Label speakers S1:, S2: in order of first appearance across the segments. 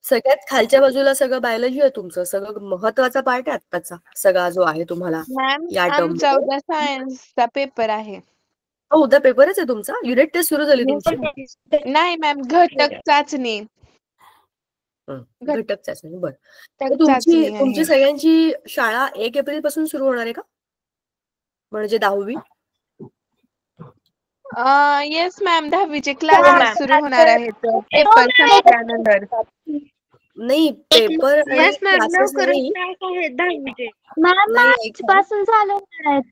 S1: सगळ्यात खालच्या बाजूला सगळं बायोलॉजी आहे तुमचं, सगळं महत्वाचा पार्ट आहे आत्ताचा सगळा जो आहे तुम्हाला
S2: मॅम
S1: या टर्म
S2: आमचा उद्या सायन्सचा पेपर आहे.
S1: उद्या पेपरच आहे तुमचा, युनिट टेस्ट सुरू झाली तुमची?
S2: नाही मॅम, घटक चाचणी.
S1: घटक चाचणी, बरं. तर
S2: घटक
S1: तुमची
S2: चाचणी आहे.
S1: सगळ्यांची शाळा 1 एप्रिल पासून सुरू होणार आहे का, म्हणजे 10वी?
S2: येस मॅम, 10वीचे क्लासेस सुरू होणार आहेत पेपर संपल्यानंतर.
S1: नाही, पेपर आणि
S2: येस मॅम,
S1: क्लासेस
S2: लवकरच
S1: नाही.
S2: क्लास आहेत 10वीचे.
S3: मॅम
S1: नाही,
S3: मार्च पासून चालू होणार आहेत.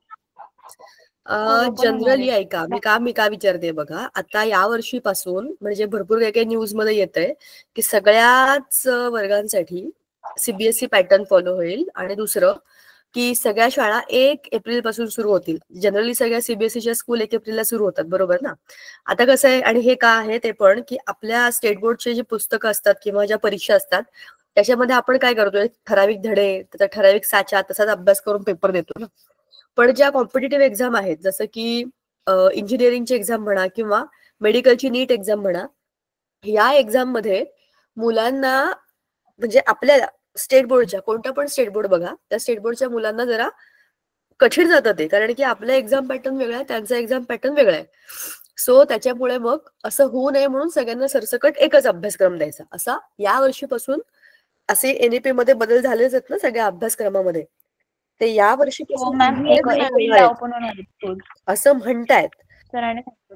S1: जनरली ऐका, मी का विचारते बघा, आता या वर्षीपासून म्हणजे भरपूर काही काही न्यूज मध्ये येतंय की सगळ्याच वर्गांसाठी सीबीएसई पॅटर्न फॉलो होईल, आणि दुसरं की सगळ्या शाळा 1 एप्रिल पासून सुरू होतील. जनरली सगळ्या सीबीएसईच्या स्कूल 1 एप्रिलला सुरू होतात, बरोबर ना? आता कसं आहे, आणि हे का आहे ते पण, की आपल्या स्टेट बोर्डचे जे पुस्तकं असतात किंवा ज्या परीक्षा असतात त्याच्यामध्ये आपण काय करतो, ठराविक धडे, त्याचा ठराविक साचा, तसाच अभ्यास करून पेपर देतो ना. पण ज्या कॉम्पिटेटिव्ह एक्झाम आहेत, जसं की इंजिनिअरिंगची एक्झाम म्हणा किंवा मेडिकलची नीट एक्झाम म्हणा, या एक्झाम मध्ये मुलांना म्हणजे आपल्या स्टेट बोर्डच्या, कोणता पण स्टेट बोर्ड बघा, त्या स्टेट बोर्डच्या मुलांना जरा कठीण जातं ते, कारण की आपला एक्झाम पॅटर्न वेगळा आहे, त्यांचा एक्झाम पॅटर्न वेगळा आहे. सो त्याच्यामुळे मग असं होऊ नये म्हणून सगळ्यांना सरसकट एकच अभ्यासक्रम द्यायचा, असा या वर्षीपासून असे एनईपी मध्ये बदल झालेच आहेत ना सगळ्या अभ्यासक्रमामध्ये. ते या वर्षीपासून असं म्हणतायत.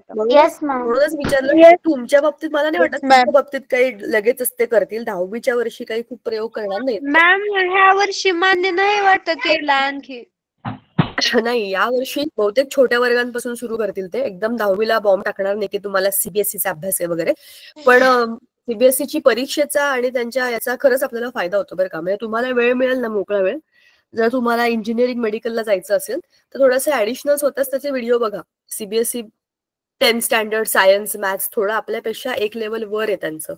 S1: म्हणूनच विचारलं. तुमच्या बाबतीत मला नाही वाटत तुमच्या बाबतीत काही लगेच ते करतील, 10वीच्या वर्षी काही खूप प्रयोग करणार नाहीत.
S2: मॅम ह्या वर्षी मान्य नाही वाटत केला आणखी.
S1: नाही, या वर्षी बहुतेक छोट्या वर्गांपासून सुरू करतील ते, एकदम 10वीला बॉम्ब टाकणार नाही की तुम्हाला सीबीएसईचा अभ्यास आहे वगैरे. पण सीबीएसईची परीक्षेचा आणि त्यांच्या याचा खरंच आपल्याला फायदा होतो बरं का. म्हणजे तुम्हाला वेळ मिळेल ना, मोकळा वेळ, जर तुम्हाला इंजिनिअरिंग मेडिकलला जायचं असेल तर थोडंसं ऍडिशनल स्वतःच त्याचे व्हिडिओ बघा. CBSE 10th standard science maths थोडं आपल्यापेक्षा एक लेवल वर आहे त्यांचं,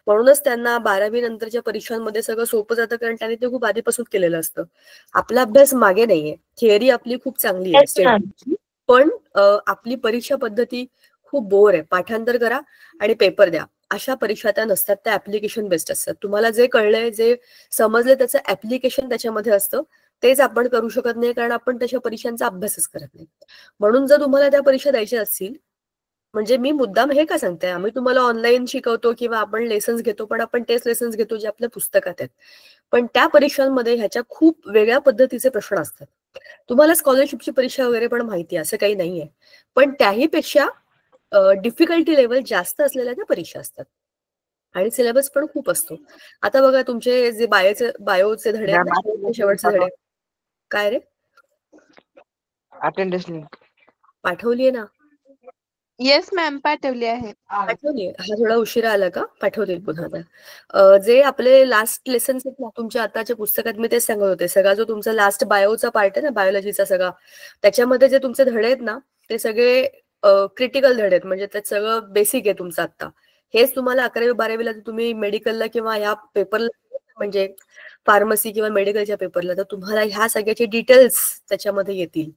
S1: म्हणूनच त्यांना 12वी नंतरच्या परीक्षांमध्ये सगळं सोपं जातं, कारण त्यांनी ते खूप आधीपासून केलेलं असतं. आपला अभ्यास मागे नाहीये, थिअरी आपली खूप चांगली आहे स्टेट, पण आपली परीक्षा पद्धती खूप बोर आहे. पाठांतर करा आणि पेपर द्या, अशा परीक्षा त्या नसतात, त्या ऍप्लिकेशन बेस्ड असतात. तुम्हाला जे कळलंय, जे समजलं, त्याचं ऍप्लिकेशन त्याच्यामध्ये असतं, तेच आपण करू शकत नाही, कारण आपण तशा परीक्षांचा अभ्यासच करत नाही. म्हणून जर तुम्हाला त्या परीक्षा द्यायच्या असतील, म्हणजे मी मुद्दाम हे का सांगते, आम्ही तुम्हाला ऑनलाईन शिकवतो किंवा आपण लेसन्स घेतो, पण आपण तेच लेसन्स घेतो जे आपल्या पुस्तकात आहेत. पण त्या परीक्षांमध्ये ह्याच्या खूप वेगळ्या पद्धतीचे प्रश्न असतात. तुम्हाला स्कॉलरशिपची परीक्षा वगैरे पण माहिती आहे, असं काही नाहीये, पण त्याही पेक्षा डिफिकल्टी लेवल जास्त असलेल्या त्या परीक्षा असतात, आणि सिलेबस पण खूप असतो. आता बघा, तुमचे जे बायोचे धडे आहेत ना, शेवटचे धडे, काय रे
S4: अटेंडन्स लिंक
S1: पाठवलीये ना?
S2: येस मॅम, पाठवली आहे.
S1: पाठवली. हा थोडा उशिरा आला का? पाठवते पुन्हा आता. जे आपले लास्ट लेसन्स आहेत ना तुमच्या आताच्या पुस्तकात, मी तेच सांगत होते, सगळा जो तुमचा लास्ट बायोचा पार्ट आहे ना, बायोलॉजीचा सगळा, त्याच्यामध्ये जे तुमचे धडे आहेत ना, ते सगळे क्रिटिकल धडे आहेत, म्हणजे त्यात सगळं बेसिक आहे तुमचं आता. हेच तुम्हाला 11वी 12वीला तुम्ही मेडिकलला किंवा ह्या पेपरला, म्हणजे फार्मसी किंवा मेडिकलच्या पेपरला, तर तुम्हाला ह्या सगळ्याचे डिटेल्स त्याच्यामध्ये येतील.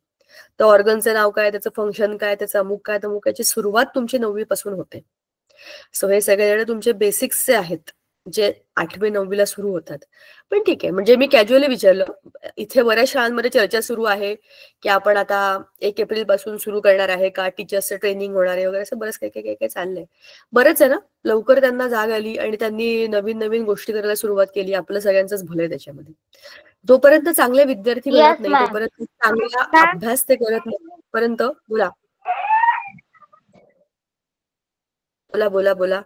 S1: तर ऑर्गनचं नाव काय, त्याचं फंक्शन काय, त्याचं अमुक काय, तमुक याची सुरुवात तुमची 9वी पासून होते. सो हे सगळे तुमचे बेसिक्सचे आहेत, जे 8वी 9वीला सुरू होतात. पण ठीक आहे, म्हणजे मी कॅज्युअली विचारलं. इथे बऱ्याच शाळांमध्ये चर्चा सुरू आहे की आपण आता 1 एप्रिल पासून सुरू करणार आहे का, टीचर्सचं ट्रेनिंग होणार आहे वगैरे, असं बरंच काही चाललंय. बरंच आहे ना, लवकर त्यांना जाग आली आणि त्यांनी नवीन नवीन गोष्टी करायला सुरुवात केली. आपलं सगळ्यांचंच भलंय त्याच्यामध्ये. जोपर्यंत चांगले विद्यार्थी बनत नाही, तोपर्यंत चांगला अभ्यास ते करत नाही, तोपर्यंत बोला बोला बोला बोला.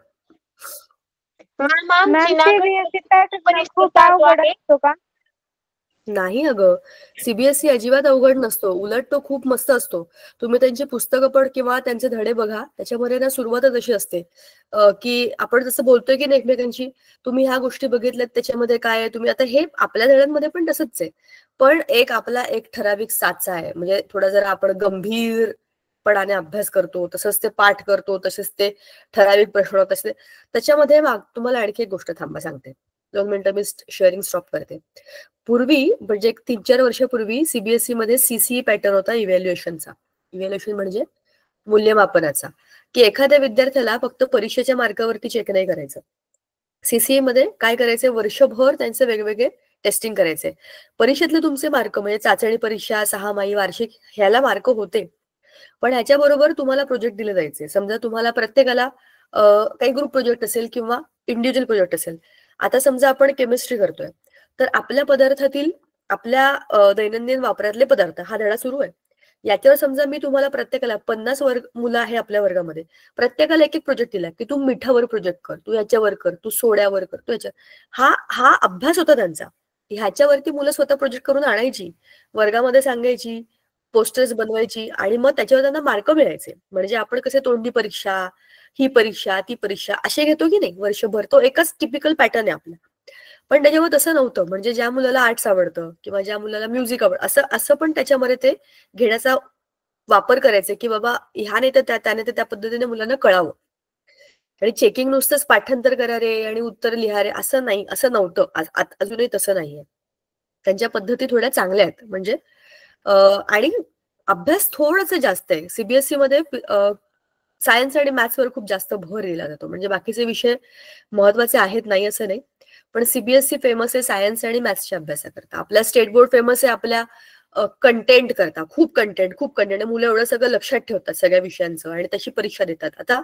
S1: नाही अगं, सीबीएसई अजिबात अवघड नसतो, उलट तो खूप मस्त असतो. तुम्ही त्यांची पुस्तकं पण किंवा त्यांचे धडे बघा, त्याच्यामध्ये ना सुरुवातच अशी असते की आपण जसं बोलतोय की नाही एकमेकांची, तुम्ही ह्या गोष्टी बघितल्यात, त्याच्यामध्ये काय आहे, तुम्ही आता हे आपल्या धड्यांमध्ये पण तसंच आहे, पण आपला एक ठराविक साचा आहे. म्हणजे थोडा जरा आपण गंभीरपणाने अभ्यास करतो, तसंच ते पाठ करतो, तसेच ते ठराविक प्रश्न, तसे त्याच्यामध्ये तुम्हाला आणखी एक गोष्ट थांबा सांगते, 2 मिनिटं मी शेअरिंग स्टॉप करते. पूर्वी म्हणजे 3-4 वर्षापूर्वी सीबीएसई मध्ये सीसीई पॅटर्न होता इव्हॅल्युएशनचा. इव्हॅल्युएशन म्हणजे मूल्यमापनाचा, की एखाद्या विद्यार्थ्याला फक्त परीक्षेच्या मार्कावरती चेक नाही करायचं. सीसीए मध्ये काय करायचे, वर्षभर त्यांचे वेगवेगळे टेस्टिंग करायचे. परीक्षेतले तुमचे मार्क म्हणजे चाचणी परीक्षा, सहामाही, वार्षिक ह्याला मार्क होते. पण ह्याच्याबरोबर तुम्हाला प्रोजेक्ट दिले जायचे. समजा तुम्हाला प्रत्येकाला काही ग्रुप प्रोजेक्ट असेल किंवा इंडिव्हिज्युअल प्रोजेक्ट असेल. आता समजा आपण केमिस्ट्री करतोय, तर आपल्या पदार्थातील आपल्या दैनंदिन वापरातले पदार्थ हा धडा सुरू आहे. याच्यावर समजा मी तुम्हाला प्रत्येकाला 50 मुलं आहे आपल्या वर्गामध्ये, प्रत्येकाला एक एक प्रोजेक्ट दिला की तू मिठावर प्रोजेक्ट कर, तू याच्यावर कर, तू सोड्यावर कर, तू याच्या हा हा अभ्यास होता त्यांचा. ह्याच्यावरती मुलं स्वतः प्रोजेक्ट करून आणायची, वर्गामध्ये सांगायची, पोस्टर्स बनवायची आणि मग त्याच्यावर त्यांना मार्क मिळायचे. म्हणजे आपण कसे तोंडी परीक्षा, ही परीक्षा, ती परीक्षा असे घेतो की नाही वर्षभर, तो एकच टिपिकल पॅटर्न आहे आपला. पण त्याच्यावर तसं नव्हतं. म्हणजे ज्या मुलाला आर्ट्स आवडतं किंवा ज्या मुलाला म्युझिक आवडतं असं असं पण त्याच्यामध्ये ते घेण्याचा वापर करायचे की बाबा ह्या नाही तर त्याने तर त्या पद्धतीने मुलांना कळावं. आणि चेकिंग नुसतंच पाठांतर करा रे आणि उत्तर लिहा रे असं नाही, असं नव्हतं. अजूनही तसं नाहीये. त्यांच्या पद्धती थोड्या चांगल्या आहेत. म्हणजे आणि अभ्यास थोडासा जास्त आहे. सीबीएसई मध्ये सायन्स आणि मॅथ्सवर खूप जास्त भर दिला जातो. म्हणजे बाकीचे विषय महत्वाचे आहेत नाही असं नाही. पण सीबीएसई फेमस आहे सायन्स आणि मॅथ्सच्या अभ्यासाकरता. आपला स्टेट बोर्ड फेमस आहे आपल्या कंटेंट करता. खूप कंटेंट. मुलं एवढं सगळं लक्षात ठेवतात सगळ्या विषयांचं आणि तशी परीक्षा देतात. आता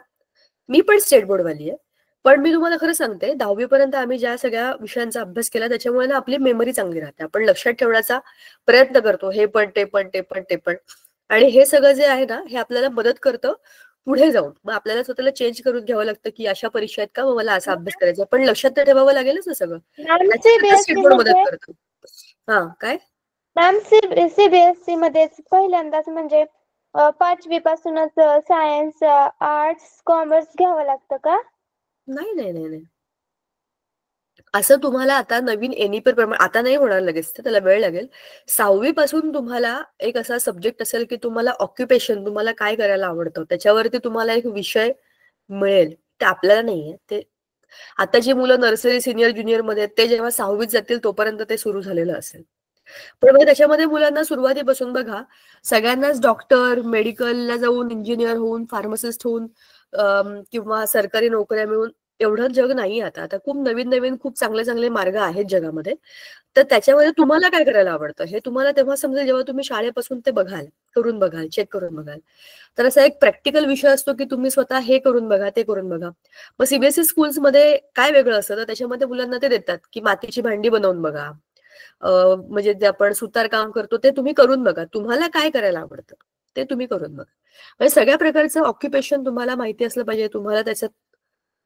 S1: मी पण स्टेट बोर्डवाली आहे. पण मी तुम्हाला खरं सांगते 10वी पर्यंत आम्ही ज्या सगळ्या विषयांचा अभ्यास केला त्याच्यामुळे ना आपली मेमरी चांगली राहते. आपण लक्षात ठेवण्याचा प्रयत्न करतो. हे पण, ते पण, ते पण, ते पण. आणि हे सगळं जे आहे ना हे आपल्याला मदत करतं पुढे जाऊन. मग आपल्याला स्वतःला चेंज करून घ्यावं लागतं की अशा परीक्षा आहेत का, मग मला असा अभ्यास करायचा. पण लक्षात तर ठेवावं लागेलच ना सगळं.
S3: मॅम
S1: त्याच्याकरता स्टेट
S3: सीबीएसई
S1: बोर्ड मदत
S3: मध्ये
S1: करतं. हा काय?
S3: मॅम सीबीएसई मध्ये पहिल्यांदाच म्हणजे 5वी पासूनच सायन्स, आर्ट्स, कॉमर्स घ्यावं लागतं का?
S1: नाही नाही नाही नाही. असं तुम्हाला आता नवीन एनईपी प्रमाणे आता नाही होणार लगेच, त्याला वेळ लागेल. 6वी पासून तुम्हाला एक असा सब्जेक्ट असेल की तुम्हाला ऑक्युपेशन, तुम्हाला काय करायला आवडतं त्याच्यावरती तुम्हाला एक विषय मिळेल. ते आपल्याला नाहीये. ते आता जी मुलं नर्सरी, सिनियर, ज्युनियर मध्ये ते जेव्हा 6वीत जातील तोपर्यंत ते सुरू झालेलं असेल. पण मग त्याच्यामध्ये मुलांना सुरुवातीपासून बघा सगळ्यांनाच डॉक्टर, मेडिकलला जाऊन, इंजिनियर होऊन, फार्मासिस्ट होऊन किंवा सरकारी नोकऱ्या मिळून एवढं जग नाही आता. आता खूप नवीन नवीन खूप चांगले चांगले मार्ग आहेत जगामध्ये. तर त्याच्यामध्ये तुम्हाला काय करायला आवडतं हे तुम्हाला तेव्हा समजेल जेव्हा तुम्ही शाळेपासून ते बघाल, करून बघाल, चेक करून बघाल. तर असा एक प्रॅक्टिकल विषय असतो की तुम्ही स्वतः हे करून बघा, ते करून बघा. मग सीबीएसई स्कूल्समध्ये काय वेगळं असतं तर त्याच्यामध्ये मुलांना ते देतात की मातीची भांडी बनवून बघा. म्हणजे जे आपण सुतार काम करतो ते तुम्ही करून बघा. तुम्हाला काय करायला आवडतं ते तुम्ही करून बघा. म्हणजे सगळ्या प्रकारचं ऑक्युपेशन तुम्हाला माहिती असलं पाहिजे. तुम्हाला त्याच्यात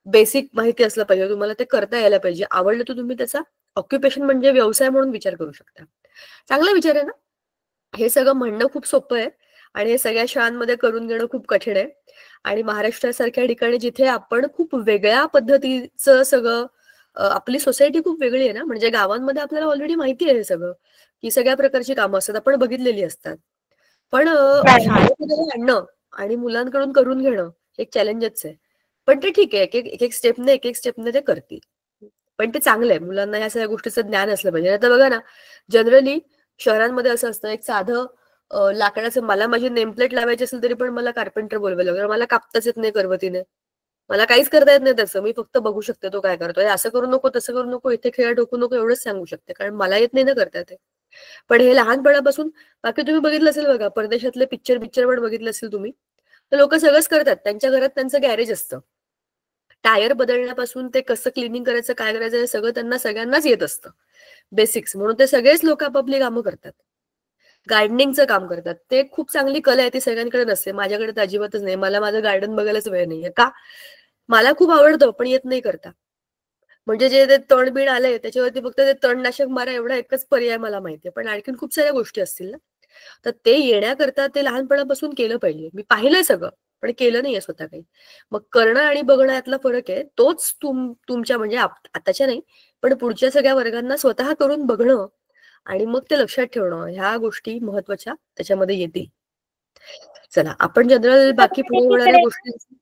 S1: बेसिक माहिती असलं पाहिजे. तुम्हाला ते करता यायला पाहिजे. आवडलं तर तुम्ही त्याचा ऑक्युपेशन म्हणजे व्यवसाय म्हणून विचार करू शकता. चांगला विचार आहे ना? हे सगळं म्हणणं खूप सोपं आहे आणि हे सगळ्या शाळांमध्ये करून घेणं खूप कठीण आहे. आणि महाराष्ट्रासारख्या ठिकाणी जिथे आपण खूप वेगळ्या पद्धतीचं सगळं आपली सोसायटी खूप वेगळी आहे ना. म्हणजे गावांमध्ये आपल्याला ऑलरेडी माहिती आहे हे सगळं की सगळ्या प्रकारची कामं असतात. आपण बघितलेली असतात. पण शाळेमध्ये हे आणणं आणि मुलांकडून करून घेणं एक चॅलेंजच आहे. पण ते ठीक आहे. एक एक स्टेपने ते करतील. पण ते चांगलं आहे. मुलांना या सगळ्या गोष्टीचं ज्ञान असलं पाहिजे. आता बघा ना, जनरली शहरांमध्ये असं असतं एक साधं लाकडाचं मला माझी नेमप्लेट लावायची असेल तरी पण मला कार्पेंटर बोलवायला लागेल. मला कापताच येत नाही करवतीने. मला काहीच करता येत नाही त्याचं. मी फक्त बघू शकते तो काय करतोय. असं करू नको, तसं करू नको, इथे खेळा ठोकू नको एवढंच सांगू शकते. कारण मला येत नाही ना करता ते. पण हे लहानपणापासून बाकी तुम्ही बघितलं असेल बघा, परदेशातले पिक्चर पण बघितले असेल तुम्ही. तर लोकं सगळंच करतात. त्यांच्या घरात त्यांचं गॅरेज असतं. टायर बदलण्यापासून ते कसं क्लिनिंग करायचं, काय करायचं हे सगळं त्यांना सगळ्यांनाच येत असतं. बेसिक्स. म्हणून ते सगळेच लोक आपापली कामं करतात. गार्डनिंगचं काम करतात. ते खूप चांगली कला आहे ती सगळ्यांकडे नसते. माझ्याकडे तर अजिबातच नाही. मला माझं गार्डन बघायलाच वेळ नाहीये. का? मला खूप आवडतं पण येत नाही करता. म्हणजे जे ते तण-बिण आलंय त्याच्यावरती फक्त ते तणनाशक मारा एवढा एकच पर्याय मला माहितीये. पण आणखीन खूप साऱ्या गोष्टी असतील ना. तर ते येण्याकरता ते लहानपणापासून केलं पाहिजे. मी पाहिलंय सगळं, पण केलं नाहीये स्वतः काही. मग करणं आणि बघणं यातला फरक आहे. तोच तुमच्या म्हणजे आताच्या नाही, पण पुढच्या सगळ्या वर्गांना स्वतः करून बघणं आणि मग ते लक्षात ठेवणं ह्या गोष्टी महत्त्वाच्या त्याच्यामध्ये येतील. चला आपण जनरल बाकी पुढे होणाऱ्या
S3: इकडे
S1: गोष्टी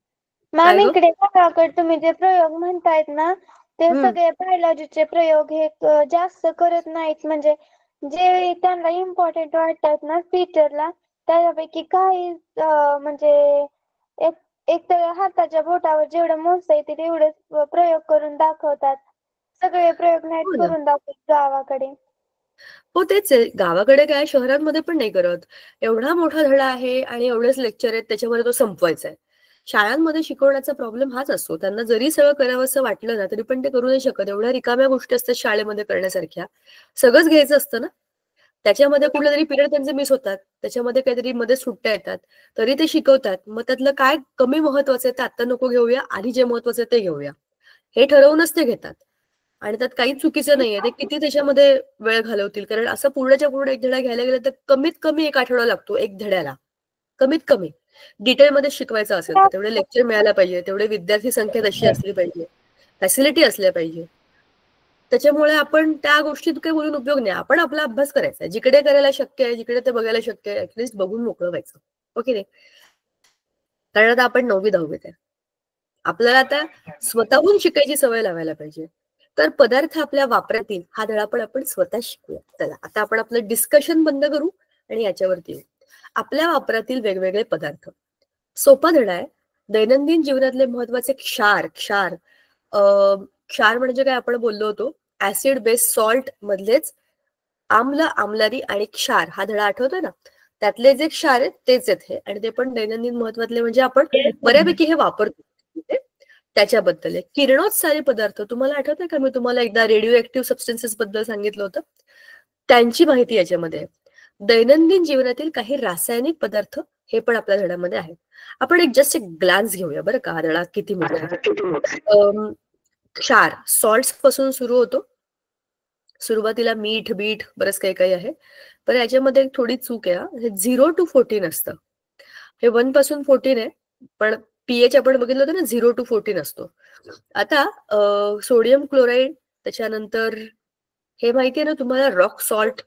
S3: मॅम
S1: काय ग?
S3: इकडे गावाकडे तुम्ही जे प्रयोग म्हणतायत ना ते
S1: हं.
S3: सगळे बायोलॉजीचे प्रयोग हे जास्त करत नाहीत. म्हणजे जे त्यांना इम्पॉर्टंट वाटतात ना टीचरला त्यापैकी काही म्हणजे एक एक तर हाताच्या बोटावर जेवढं मोजता येते तेवढेच प्रयोग करून दाखवतात. सगळे प्रयोग नाहीत
S1: हो ना.
S3: करून दाखवत गावाकडे.
S1: हो तेच आहे. गावाकडे काय शहरांमध्ये पण नाही करत. एवढा मोठा धडा आहे आणि एवढेच लेक्चर आहेत त्याच्यामध्ये तो संपवायचा आहे. शाळांमध्ये शिकवण्याचा प्रॉब्लेम हाच असतो. त्यांना जरी सगळं करावंसं वाटलं ना तरी पण ते करू नाही शकत. एवढ्या रिकाम्या गोष्टी असतात शाळेमध्ये करण्यासारख्या. सगळंच घ्यायचं असतं ना. त्याच्यामध्ये कुठले तरी पिरियड त्यांचे मिस होतात. त्याच्यामध्ये काहीतरी मध्ये सुट्ट्या येतात. तरी ते शिकवतात. मग त्यातलं काय कमी महत्वाचं आहे ते आता नको घेऊया. आधी जे महत्वाचं आहे ते घेऊया. हे ठरवूनच ते घेतात. आणि त्यात काहीच चुकीचं नाहीये. ते किती त्याच्यामध्ये वेळ घालवतील. कारण असं पूर्णच्या पूर्ण एक धडा घ्यायला गेलं तर कमीत कमी 1 आठवडा लागतो एक धड्याला. कमीत कमी. डिटेलमध्ये शिकवायचं असेल तर तेवढे लेक्चर मिळायला पाहिजे. तेवढे विद्यार्थी संख्या तशी असली पाहिजे. फॅसिलिटी असल्या पाहिजे. त्याच्यामुळे आपण त्या गोष्टीत काही बोलून उपयोग नाही. आपण आपला अभ्यास करायचा. जिकडे करायला शक्य आहे, जिकडे ते बघायला शक्य आहे, ऍटलिस्ट बघून मोकळं व्हायचं. ओके नाही? कारण आता आपण 9वी-10वीत आहे. आपल्याला आता स्वतःहून शिकायची सवय लावायला पाहिजे. तर पदार्थ आपल्या वापरातील हा धडा पण आपण स्वतः शिकूया. चला आता आपण आपलं डिस्कशन बंद करू आणि याच्यावरती येऊ. आपल्या वापरातील वेगवेगळे पदार्थ. सोपा धडा आहे. दैनंदिन जीवनातले महत्वाचे क्षार क्षार म्हणजे काय आपण बोललो होतो ऍसिड बेस सॉल्ट मधलेच आम्ल आम्लारी आणि क्षार हा धडा आठवतोय ना. त्यातले जे क्षार आहेत तेच आहेत हे आणि ते पण दैनंदिन महत्वातले म्हणजे आपण बऱ्यापैकी हे वापरतो. त्याच्याबद्दल आहे. किरणोत्सारी पदार्थ तुम्हाला आठवतंय का मी तुम्हाला एकदा रेडिओ ऍक्टिव्ह सबस्टन्सेस बद्दल सांगितलं होतं. त्यांची माहिती याच्यामध्ये आहे. दैनंदिन जीवनातील काही रासायनिक पदार्थ हे पण आपल्या धड्यामध्ये आहेत. आपण एक ग्लान्स घेऊया बरं का. हा धडा किती मोठा आहे. क्षार सॉल्ट्स पासून सुरू होतो. सुरुवातीला मीठ बीठ बरंच काही काही आहे. पण याच्यामध्ये थोडी चूक आहे. हे 0 to 14 असतं. हे 1 पासून 14 आहे. पण पीएच आपण बघितलं होतं ना 0 to 14 असतो. आता सोडियम क्लोराईड त्याच्यानंतर हे माहिती आहे ना तुम्हाला रॉक सॉल्ट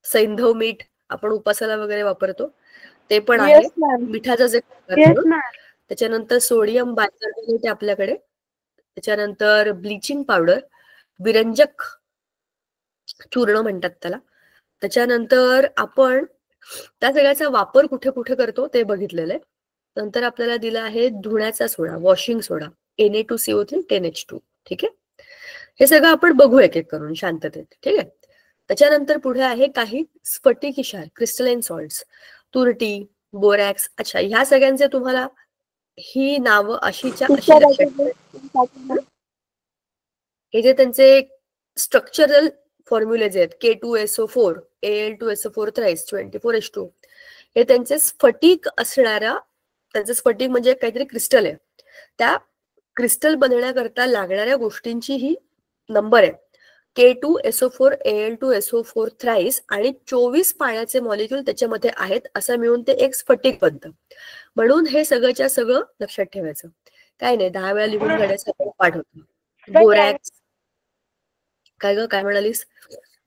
S1: सैंधव मीठ आपण उपासाला वगैरे वापरतो ते पण आहे.
S2: Yes ma'am.
S1: मिठाचा जे त्याच्यानंतर सोडियम बायकार्बोनेट आपल्याकडे. त्याच्यानंतर ब्लिचिंग पावडर विरंजक चूर्ण म्हणतात त्याला. त्याच्यानंतर आपण त्या सगळ्याचा वापर कुठे कुठे करतो ते बघितलेलं आहे. नंतर आपल्याला दिला आहे धुण्याचा सोडा वॉशिंग सोडा Na2CO3 10H2. ठीक आहे. हे सगळं आपण बघू एक एक करून शांततेत. ठीक आहे. त्याच्यानंतर पुढे आहे काही स्फटिकी क्षार क्रिस्टलाइन सॉल्ट्स तुरटी बोरॅक्स. अच्छा ह्या सगळ्यांचे तुम्हाला ही नावं अशीच्या अशी लक्षात. हे जे त्यांचे स्ट्रक्चरल फॉर्म्युले जे आहेत K2SO4 Al2SO4 थ्राईस 24H2 हे त्यांचे स्फटिक असणाऱ्या त्यांचे स्फटिक म्हणजे काहीतरी क्रिस्टल आहे. त्या क्रिस्टल बनवण्याकरता लागणाऱ्या गोष्टींची ही नंबर आहे. K2SO4 Al2SO4 थ्राईस आणि 24 पाण्याचे मॉलिक्यूल त्याच्यामध्ये आहेत. असं मिळून ते एक स्फटिक बनतं. म्हणून हे सगळंच्या सगळं लक्षात ठेवायचं. काय नाही 10 वेळा लिहून काढायचं पाठ होतं. बोरॅक्स काय ग काय म्हणालीस.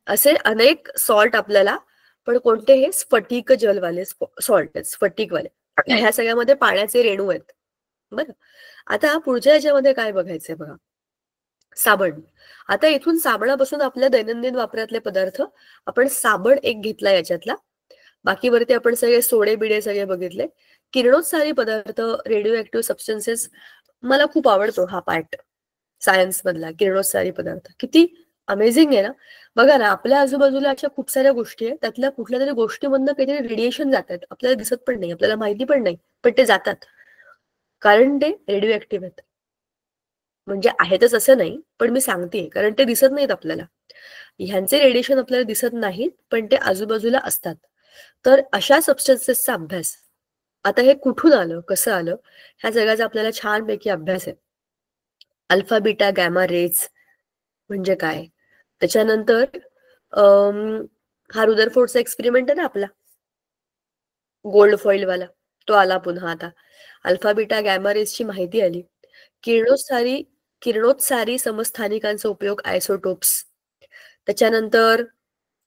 S1: असे अनेक सॉल्ट आपल्याला पण कोणते हे स्फटिक जलवाले सॉल्ट आहेत स्फटिकवाले. ह्या सगळ्यामध्ये पाण्याचे रेणू आहेत. बरं आता पुढच्या याच्यामध्ये काय बघायचंय बघा. साबण. आता इथून साबणापासून आपल्या दैनंदिन वापरातले पदार्थ आपण साबण एक घेतला याच्यातला. बाकीवरती आपण सगळे सोडे बिडे सगळे बघितले. किरणोत्सारी पदार्थ रेडिओ ऍक्टिव्ह सबस्टन्सेस मला खूप आवडतो हा पार्ट सायन्स मधला. किरणोत्सारी पदार्थ किती अमेझिंग आहे ना. बघा ना आपल्या आजूबाजूला अशा खूप साऱ्या गोष्टी आहेत. त्यातल्या कुठल्या तरी गोष्टीमधनं काहीतरी रेडिएशन जात आहेत. आपल्याला दिसत पण नाही आपल्याला माहिती पण नाही पण ते जातात. कारण ते रेडिओ ऍक्टिव्ह आहेत. म्हणजे आहेतच असं नाही पण मी सांगते कारण ते दिसत नाहीत आपल्याला. ह्यांचे रेडिएशन आपल्याला दिसत नाहीत पण ते आजूबाजूला असतात. तर अशा सबस्टन्सेसचा अभ्यास आता हे कुठून आलं कसं आलं ह्या जगाचा आपल्याला छानपैकी अभ्यास आहे. अल्फा बीटा गॅमा रेज म्हणजे काय. त्याच्यानंतर हा रुदरफोर्डचा एक्सपेरिमेंट आहे ना आपला गोल्ड फॉइल वाला तो आला पुन्हा. आता अल्फा बीटा गॅमा रेजची माहिती आली. किरणोत्सारी समस्थानिकांचा उपयोग आयसोटोप्स. त्याच्यानंतर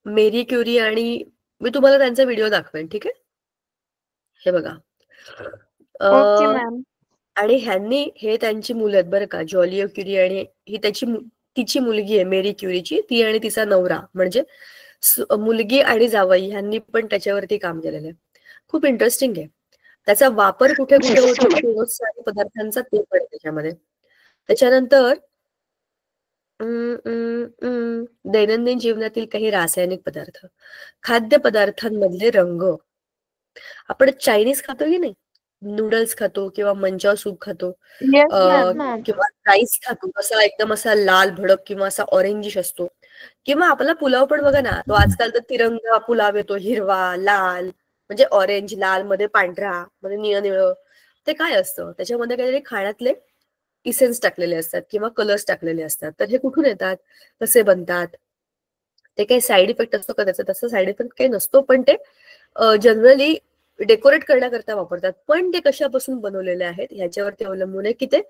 S1: मेरी क्युरी आणि मी तुम्हाला त्यांचा व्हिडिओ दाखवेन. ठीक आहे. हे बघा आणि ह्यांनी हे त्यांची मुलं आहेत बरं का जॉलियो क्युरी आणि ही तिची मुलगी आहे मेरी क्युरीची. ती आणि तिचा नवरा म्हणजे मुलगी आणि जावई ह्यांनी पण त्याच्यावरती काम केलेलं आहे. खूप इंटरेस्टिंग आहे. त्याचा वापर कुठे कुठे होतो किरणोत्सारी पदार्थांचा ते पण त्याच्यामध्ये. त्याच्यानंतर दैनंदिन जीवनातील काही रासायनिक पदार्थ, खाद्यपदार्थांमधले रंग. आपण चायनीज खातो की नाही, नूडल्स खातो किंवा मंचाव सूप खातो,
S2: येस
S1: अ,
S2: मॅम.
S1: किंवा राईस खातो, असा एकदम असा लाल भडक किंवा असा ऑरेंजिश असतो. किंवा आपला पुलाव पण बघा ना, तो आजकाल तर तिरंगा पुलाव येतो, हिरवा, लाल, म्हणजे ऑरेंज, लाल मध्ये पांढरा, मध्ये निळं. ते काय असतं? त्याच्यामध्ये काहीतरी खाण्यातले इसेन्स टाकलेले असतात किंवा कलर्स टाकलेले असतात. तर हे कुठून येतात? कसे बनतात? ते काही साईड इफेक्ट असतो का त्याचा? तसा साईड इफेक्ट काही नसतो, पण ते जनरली डेकोरेट करण्याकरता वापरतात. पण ते कशापासून बनवलेले आहेत ह्याच्यावरती अवलंबून आहे की ते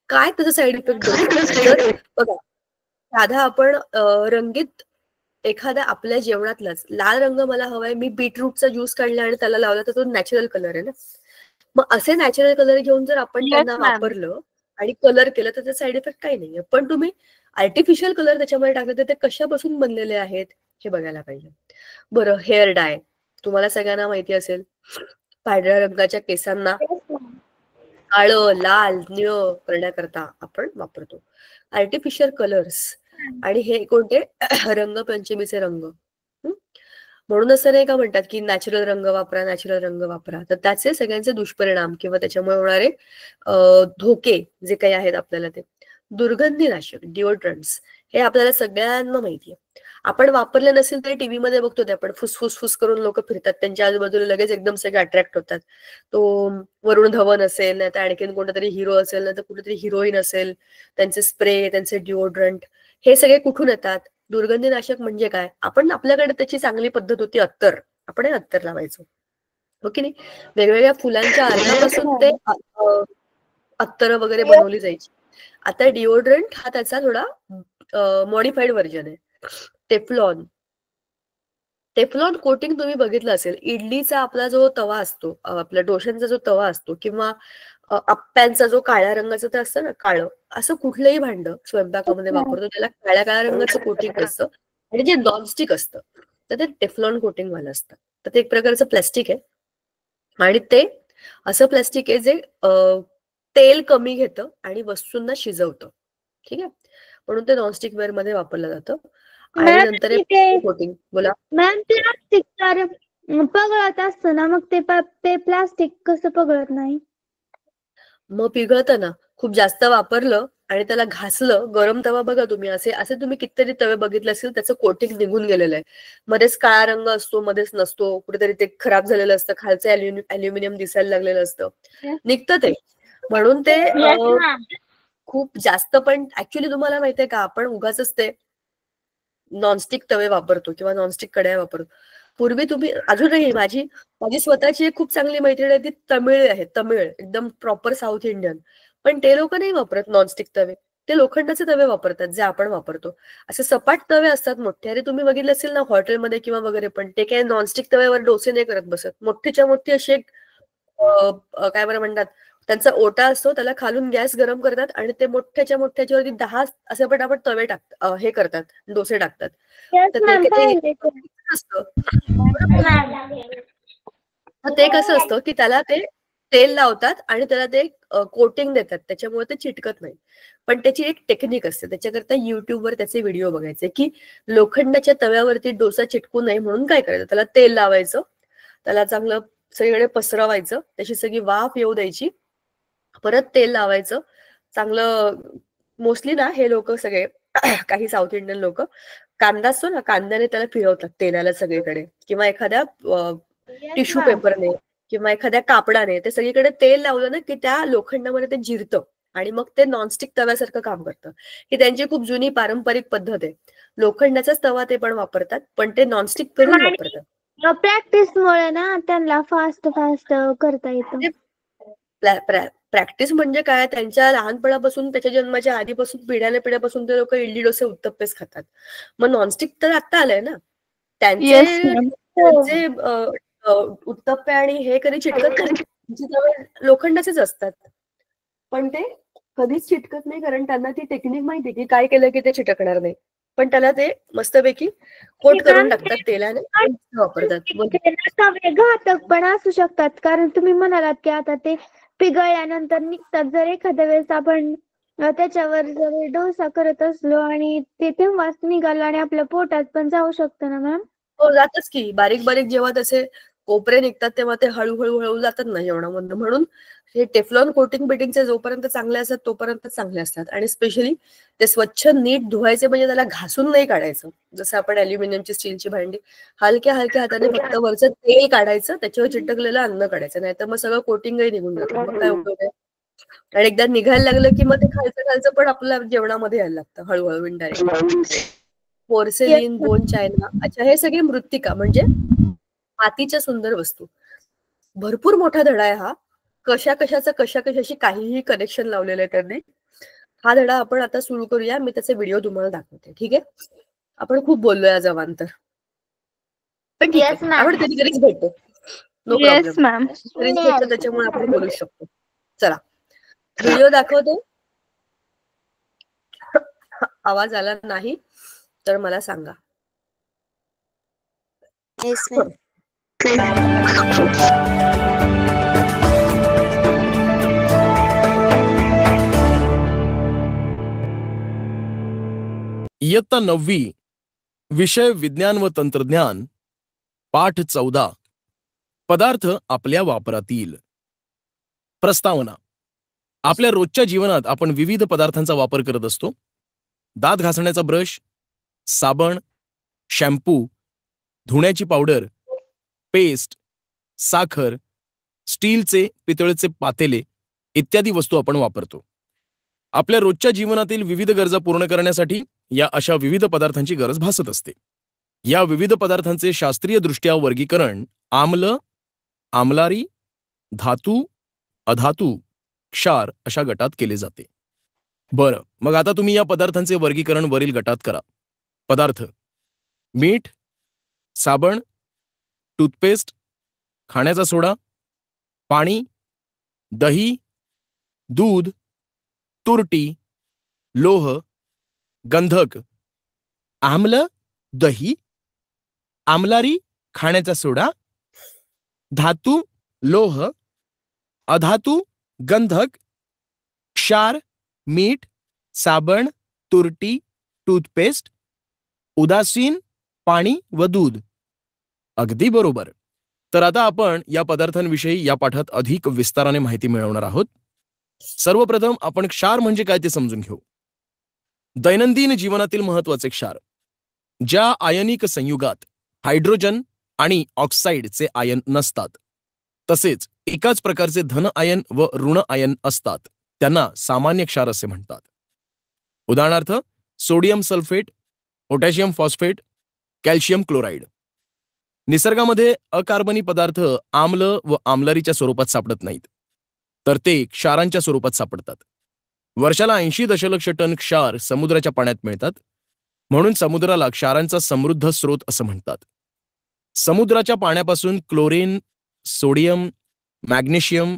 S1: काय त्याचा साईड इफेक्ट देऊ शकतात. जर बघा, साधा आपण रंगीत एखाद्या आपल्या जेवणातलाच लाल रंग मला हवाय, मी बीटरूटचा ज्यूस काढला आणि त्याला लावला, तर तो नॅचरल कलर आहे ना. मग असे नॅचरल कलर घेऊन जर आपण
S2: येस
S1: त्यांना
S2: मॅम.
S1: वापरलं आणि कलर केलं, तर त्याचा साईड इफेक्ट काही नाहीये. पण तुम्ही आर्टिफिशियल कलर त्याच्यामध्ये टाकले, तर ते कशापासून बनलेले आहेत हे बघायला पाहिजे. बरं, हेअर डाय तुम्हाला सगळ्यांना माहिती असेल, पांढऱ्या रंगाच्या केसांना काळं, लाल, निळं करण्याकरता आपण वापरतो आर्टिफिशियल कलर्स. आणि हे कोणते रंगपंचमीचे रंग. हं? म्हणून असं नाही का म्हणतात की नॅचरल रंग वापरा, नॅचरल रंग वापरा. तर त्याचे सगळ्यांचे दुष्परिणाम किंवा त्याच्यामुळे होणारे धोके जे काही आहेत आपल्याला, ते दुर्गंधीनाशक डिओड्रंट्स हे आपल्याला सगळ्यांना माहिती आहे. आपण वापरले नसेल तरी टीव्ही मध्ये बघतो ते आपण, फुसफुस करून लोक फिरतात, त्यांच्या आजूबाजूला लगेच एकदम सगळे अट्रॅक्ट होतात. तो वरुण धवन असेल, नाही तर आणखीन कोणता तरी हिरो असेल, नाही तर कुठेतरी हिरोईन असेल, त्यांचे स्प्रे, त्यांचे डिओड्रंट, हे सगळे कुठून येतात? दुर्गंधीनाशक म्हणजे काय? आपण आपल्याकडे त्याची चांगली पद्धत होती अत्तर, आपण अत्तर लावायचो, हो की नाही? वेगवेगळ्या फुलांच्या अर्कापासून ते अत्तर वगैरे बनवली जायची. आता डिओड्रंट हा त्याचा थोडा मॉडिफाईड व्हर्जन आहे. टेफ्लॉन टेफ्लॉन कोटिंग तुम्ही बघितलं असेल, इडलीचा आपला जो तवा असतो, आपल्या डोशांचा जो तवा असतो, किंवा आप्प्यांचा जो काळ्या रंगाचं ते असतं ना, काळं, असं कुठलंही भांड स्वयंपाकामध्ये वापरतो त्याला काळ्या रंगाचं कोटिंग असतं. आणि जे नॉनस्टिक असतं तर ते टेफ्लॉन कोटिंग वालं असतं. तर ते एक प्रकारचं प्लास्टिक आहे, आणि ते असं प्लास्टिक आहे जे तेल कमी घेतं आणि वस्तूंना शिजवतं. ठीक आहे, म्हणून ते नॉनस्टिक वेअर मध्ये वापरलं जातं. आणि
S3: मॅम
S1: नंतर कोटिंग बोला.
S3: मॅम प्लास्टिक तर पगळत असतं ना, मग ते प्लास्टिक कसं पगळत नाही?
S1: मग पिघळतं ना, खूप जास्त वापरलं आणि त्याला घासलं. गरम तवा बघा तुम्ही, असे असे तुम्ही कितीतरी तवे बघितले असतील, त्याचं कोटिंग निघून गेलेलं आहे. मध्येच काळा रंग असतो, मध्येच नसतो, कुठेतरी ते खराब झालेलं असतं, खालचं अल्युमिनियम दिसायला लागलेलं असतं, निघतं ते. म्हणून ते खूप जास्त. पण ऍक्च्युली तुम्हाला माहितीये का, आपण उगाच ते नॉनस्टिक तवे वापरतो किंवा नॉनस्टिक कढया वापरतो. पूर्वी तुम्ही अजूनही माझी स्वतःची एक खूप चांगली मैत्रीण आहे, ती तमिळ आहे, तमिळ, एकदम प्रॉपर साऊथ इंडियन. पण ते लोक नाही वापरत नॉनस्टिक तवे, ते लोखंडाचे तवे वापरतात जे आपण वापरतो. असे सपाट तवे असतात मोठे, अरे तुम्ही बघितले असेल ना हॉटेलमध्ये किंवा वगैरे, पण ते काय नॉनस्टिक तव्यावर डोसे नाही करत बसत. मोठीच्या मोठी अशी एक काय बरं म्हणतात, त्यांचा ओटा असतो, त्याला खालून गॅस गरम करतात आणि ते मोठ्याच्या मोठ्याच्यावरती 10 असे पटापट तवे टाकतात, हे करतात, डोसे टाकतात. तर ते असतं. ते कसं असतं की त्याला ते तेल लावतात आणि त्याला ते कोटिंग देतात, त्याच्यामुळे ते चिटकत नाही. पण त्याची एक टेक्निक असते, त्याच्याकरता युट्यूबवर त्याचे व्हिडिओ बघायचे की लोखंडाच्या तव्यावरती डोसा चिटकू नये म्हणून काय करायचं, त्याला तेल लावायचं, त्याला चांगलं सगळीकडे पसरवायचं, त्याची सगळी वाफ येऊ द्यायची, परत तेल लावायचं चांगलं. मोस्टली ना हे लोक सगळे काही साऊथ इंडियन लोक कांदा असतो ना, कांद्याने त्याला फिरवतात तेलाला सगळीकडे, किंवा एखाद्या टिश्यू पेपरने किंवा एखाद्या कापडाने ते सगळीकडे तेल लावलं ना की त्या लोखंडामध्ये ते जिरतं आणि मग ते नॉनस्टिक तव्यासारखं काम करतं. ही त्यांची खूप जुनी पारंपरिक पद्धत आहे. लोखंडाचाच तवा ते पण वापरतात, पण ते नॉनस्टिक करून वापरतात.
S3: प्रॅक्टिसमुळे ना त्यांना फास्ट करता येतं.
S1: प्रॅक्टिस म्हणजे काय, त्यांच्या लहानपणापासून, त्याच्या जन्माच्या आधीपासून, पिढ्यापासून ते लोक इडली डोसे उत्तप्पेच खातात. मग नॉनस्टिक तर आता आलंय ना,
S2: येस
S1: त्यांचे
S2: मॅम.
S1: त्यांचे उत्तप्पे आणि हे कधी चिटकत नाही, त्यांची तवे लोखंडाचेच असतात. पण ते कधीच चिटकत नाही, कारण त्यांना ती टेक्निक माहिती की काय केलं की ते चिटकणार नाही. पण त्याला ते मस्तपैकी कोट करून टाकतात तेलाने, वापरतात.
S3: तवे घातक पण असू शकतात, कारण तुम्ही म्हणालात की आता ते पिघळल्यानंतर निघतात. जर एखाद्या वेळेस आपण त्याच्यावर जर डोसा करत असलो आणि ते तेव्हाच निघालं आणि आपल्या पोटात पण जाऊ शकतं ना मॅम?
S1: हो जातच की. बारीक बारीक जेव्हा त्याचे कोपरे निघतात तेव्हा ते हळूहळू हळू जातात ना जेवणामधनं. म्हणून हे टेफ्लॉन कोटिंग बिटिंगचे जोपर्यंत चांगले असतात तोपर्यंत चांगले असतात. आणि स्पेशली ते स्वच्छ नीट धुवायचे, म्हणजे त्याला घासून नाही काढायचं. जसं आपण अल्युमिनियमची स्टीलची भांडी हलक्या हलक्या हाताने फक्त वरचं तेल काढायचं, त्याच्यावर चिटकलेलं अन्न काढायचं, नाहीतर मग सगळं कोटिंगही निघून जातं. मग काय उपयोग आहे. आणि एकदा निघायला लागलं की मग ते खालचं खालचं पण आपल्या जेवणामध्ये यायला लागतं हळूहळू इनडायरेक्ट. पोर्सेलिन, बोन चायना, अच्छा हे सगळे मृत्तिका म्हणजे मातीच्या सुंदर वस्तू. भरपूर मोठा धडा आहे हा. कशा कशाशी काहीही कनेक्शन लावलेलं आहे त्यांनी. हा धडा आपण आता सुरू करूया. मी त्याचे व्हिडिओ तुम्हाला दाखवते. ठीक आहे. आपण खूप बोललोय आज अवांतर, पण ठीक आहे, आपण कधीतरीच भेटतो. No
S2: yes
S1: problem.
S2: मॅम.
S1: कधीतरीच भेटतो, त्याच्यामुळे आपण बोलू शकतो. चला व्हिडिओ दाखवते. आवाज आला नाही तर मला सांगा.
S4: Yes ma'am.
S5: इयत्ता 9वी, विषय विज्ञान व तंत्रज्ञान, पाठ 14, पदार्थ आपल्या वापरातील. प्रस्तावना. आपल्या रोजच्या जीवनात आपण विविध पदार्थांचा वापर करत असतो. दात घासण्याचा ब्रश, साबण, शॅम्पू, धुण्याची पावडर, पेस्ट, साखर, स्टीलचे पितळेचे पातेले इत्यादी वस्तू आपण वापरतो. आपल्या रोजच्या जीवनातील विविध गरजा पूर्ण करण्यासाठी या अशा विविध पदार्थांची गरज भासत असते. या विविध पदार्थांचे शास्त्रीय दृष्ट्या वर्गीकरण आम्ल, आम्लारी, धातू, अधातू, क्षार अशा गटात केले जाते. बरं, मग आता तुम्ही या पदार्थांचे वर्गीकरण वरील गटात करा. पदार्थ: मीठ, साबण, टूथपेस्ट, खाण्याचा सोडा, पाणी, दही, दूध, तुरटी, लोह, गंधक, आम्ल, दही, आम्लारी, खाण्याचा सोडा, धातू, लोह, अधातू, गंधक, क्षार, मीठ, साबण, तुरटी, टूथपेस्ट, उदासीन, पाणी व दूध. अगदी बरोबर. तर आता आपण या पदार्थांविषयी या पाठात अधिक विस्ताराने माहिती मिळवणार आहोत. सर्वप्रथम आपण क्षार म्हणजे काय ते समजून घेऊ. दैनंदिन जीवनातील महत्वाचे क्षार, ज्या आयनिक संयुगात हायड्रोजन आणि ऑक्साईडचे आयन नसतात, तसेच एकाच प्रकारचे धन आयन व ऋण आयन असतात, त्यांना सामान्य क्षार असे म्हणतात. उदाहरणार्थ sodium sulphate, potassium phosphate, calcium chloride. निसर्गामध्ये अकार्बनी पदार्थ आम्ल व आम्लारीच्या स्वरूपात सापडत नाहीत, तर ते क्षारांच्या स्वरूपात सापडतात. वर्षाला 80 दशलक्ष टन क्षार समुद्राच्या पाण्यात मिळतात, म्हणून समुद्राला क्षारांचा समृद्ध स्रोत असं म्हणतात. समुद्राच्या पाण्यापासून chlorine, sodium, magnesium,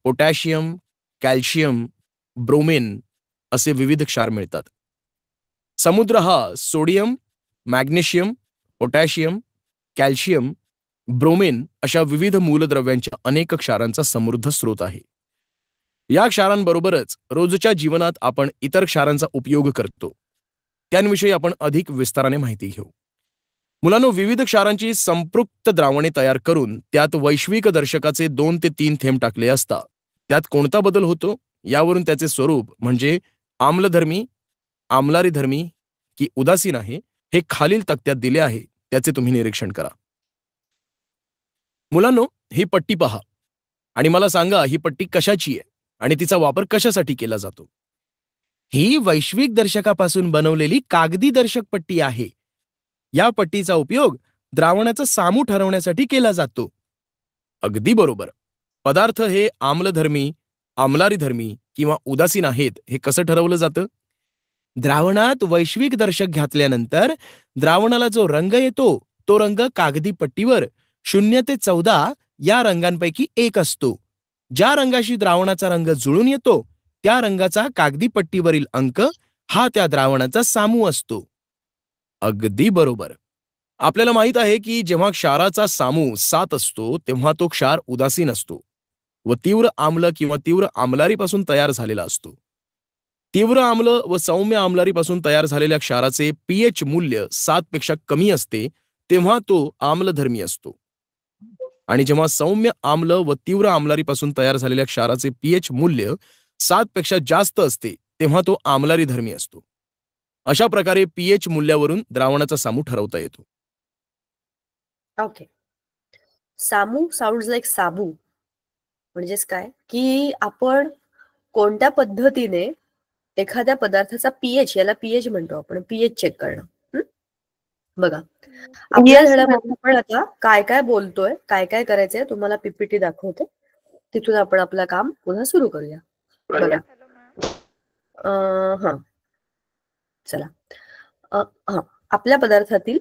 S5: potassium, calcium, bromine असे विविध क्षार मिळतात. समुद्र हा sodium, magnesium, potassium, calcium, bromine अशा विविध मूलद्रव्यांच्या अनेक क्षारांचा समृद्ध स्रोत आहे. या क्षारांबरोबरच रोजच्या जीवनात आपण इतर क्षारांचा उपयोग करतो, त्यांविषयी आपण अधिक विस्ताराने माहिती घेऊ. मुलांनो, विविध क्षारांची संपृक्त द्रावणे तयार करून त्यात वैश्विक दर्शकाचे 2 ते 3 थेंब टाकले असता त्यात कोणता बदल होतो, यावरून त्याचे स्वरूप म्हणजे आम्लधर्मी, आम्लारीधर्मी की उदासीन आहे हे खालील तक्त्यात दिले आहे, त्याचे तुम्ही निरीक्षण करा. मुलांनो, ही पट्टी पहा आणि मला सांगा ही पट्टी कशाची आहे आणि तिचा वापर कशासाठी केला जातो. ही वैश्विक दर्शकापासून बनवलेली कागदी दर्शक पट्टी आहे. या पट्टीचा उपयोग द्रावणाचा सामू ठरवण्यासाठी केला जातो. अगदी बरोबर. पदार्थ हे आम्लधर्मी, आम्लारीधर्मी किंवा उदासीन आहेत हे कसं ठरवलं जातं. द्रावणात वैश्विक दर्शक घातल्यानंतर द्रावणाला जो रंग येतो तो रंग कागदी पट्टीवर 0 ते 14 या रंगांपैकी एक असतो. ज्या रंगाशी द्रावणाचा रंग जुळून येतो त्या रंगाचा कागदी पट्टीवरील अंक हा त्या द्रावणाचा सामू असतो. अगदी बरोबर. आपल्याला माहित आहे की जेव्हा क्षाराचा सामू 7 असतो तेव्हा तो क्षार उदासीन असतो व तीव्र आम्ल किंवा तीव्र आम्लारीपासून तयार झालेला असतो. तीव्र आम्ल व सौम्य आम्लारीपासून तयार झालेल्या क्षाराचे पीएच मूल्य 7 पेक्षा कमी असते तेव्हा तो आम्लधर्मी असतो, आणि जेव्हा सौम्य आम्ल व तीव्र आम्लारीपासून तयार झालेल्या क्षाराचे पीएच मूल्य 7 पेक्षा जास्त असते तेव्हा तो आम्लारी धर्मी असतो. अशा प्रकारे पीएच मूल्यावरून द्रावणाचा सामू ठरवता येतो.
S1: ओके. सामू साऊंड्स लाईक साबू. म्हणजेच काय की आपण कोणत्या पद्धतीने एखाद्या पदार्थाचा पीएच, याला पीएच म्हणतो आपण, पीएच चेक करणं. बघा, आपल्या धड्यामध्ये आपण आता काय काय बोलतोय, काय काय करायचंय तुम्हाला पीपीटी दाखवते, तिथून आपण आपलं काम पुन्हा सुरू करूया. बघा, हा चला, हा आपल्या पदार्थातील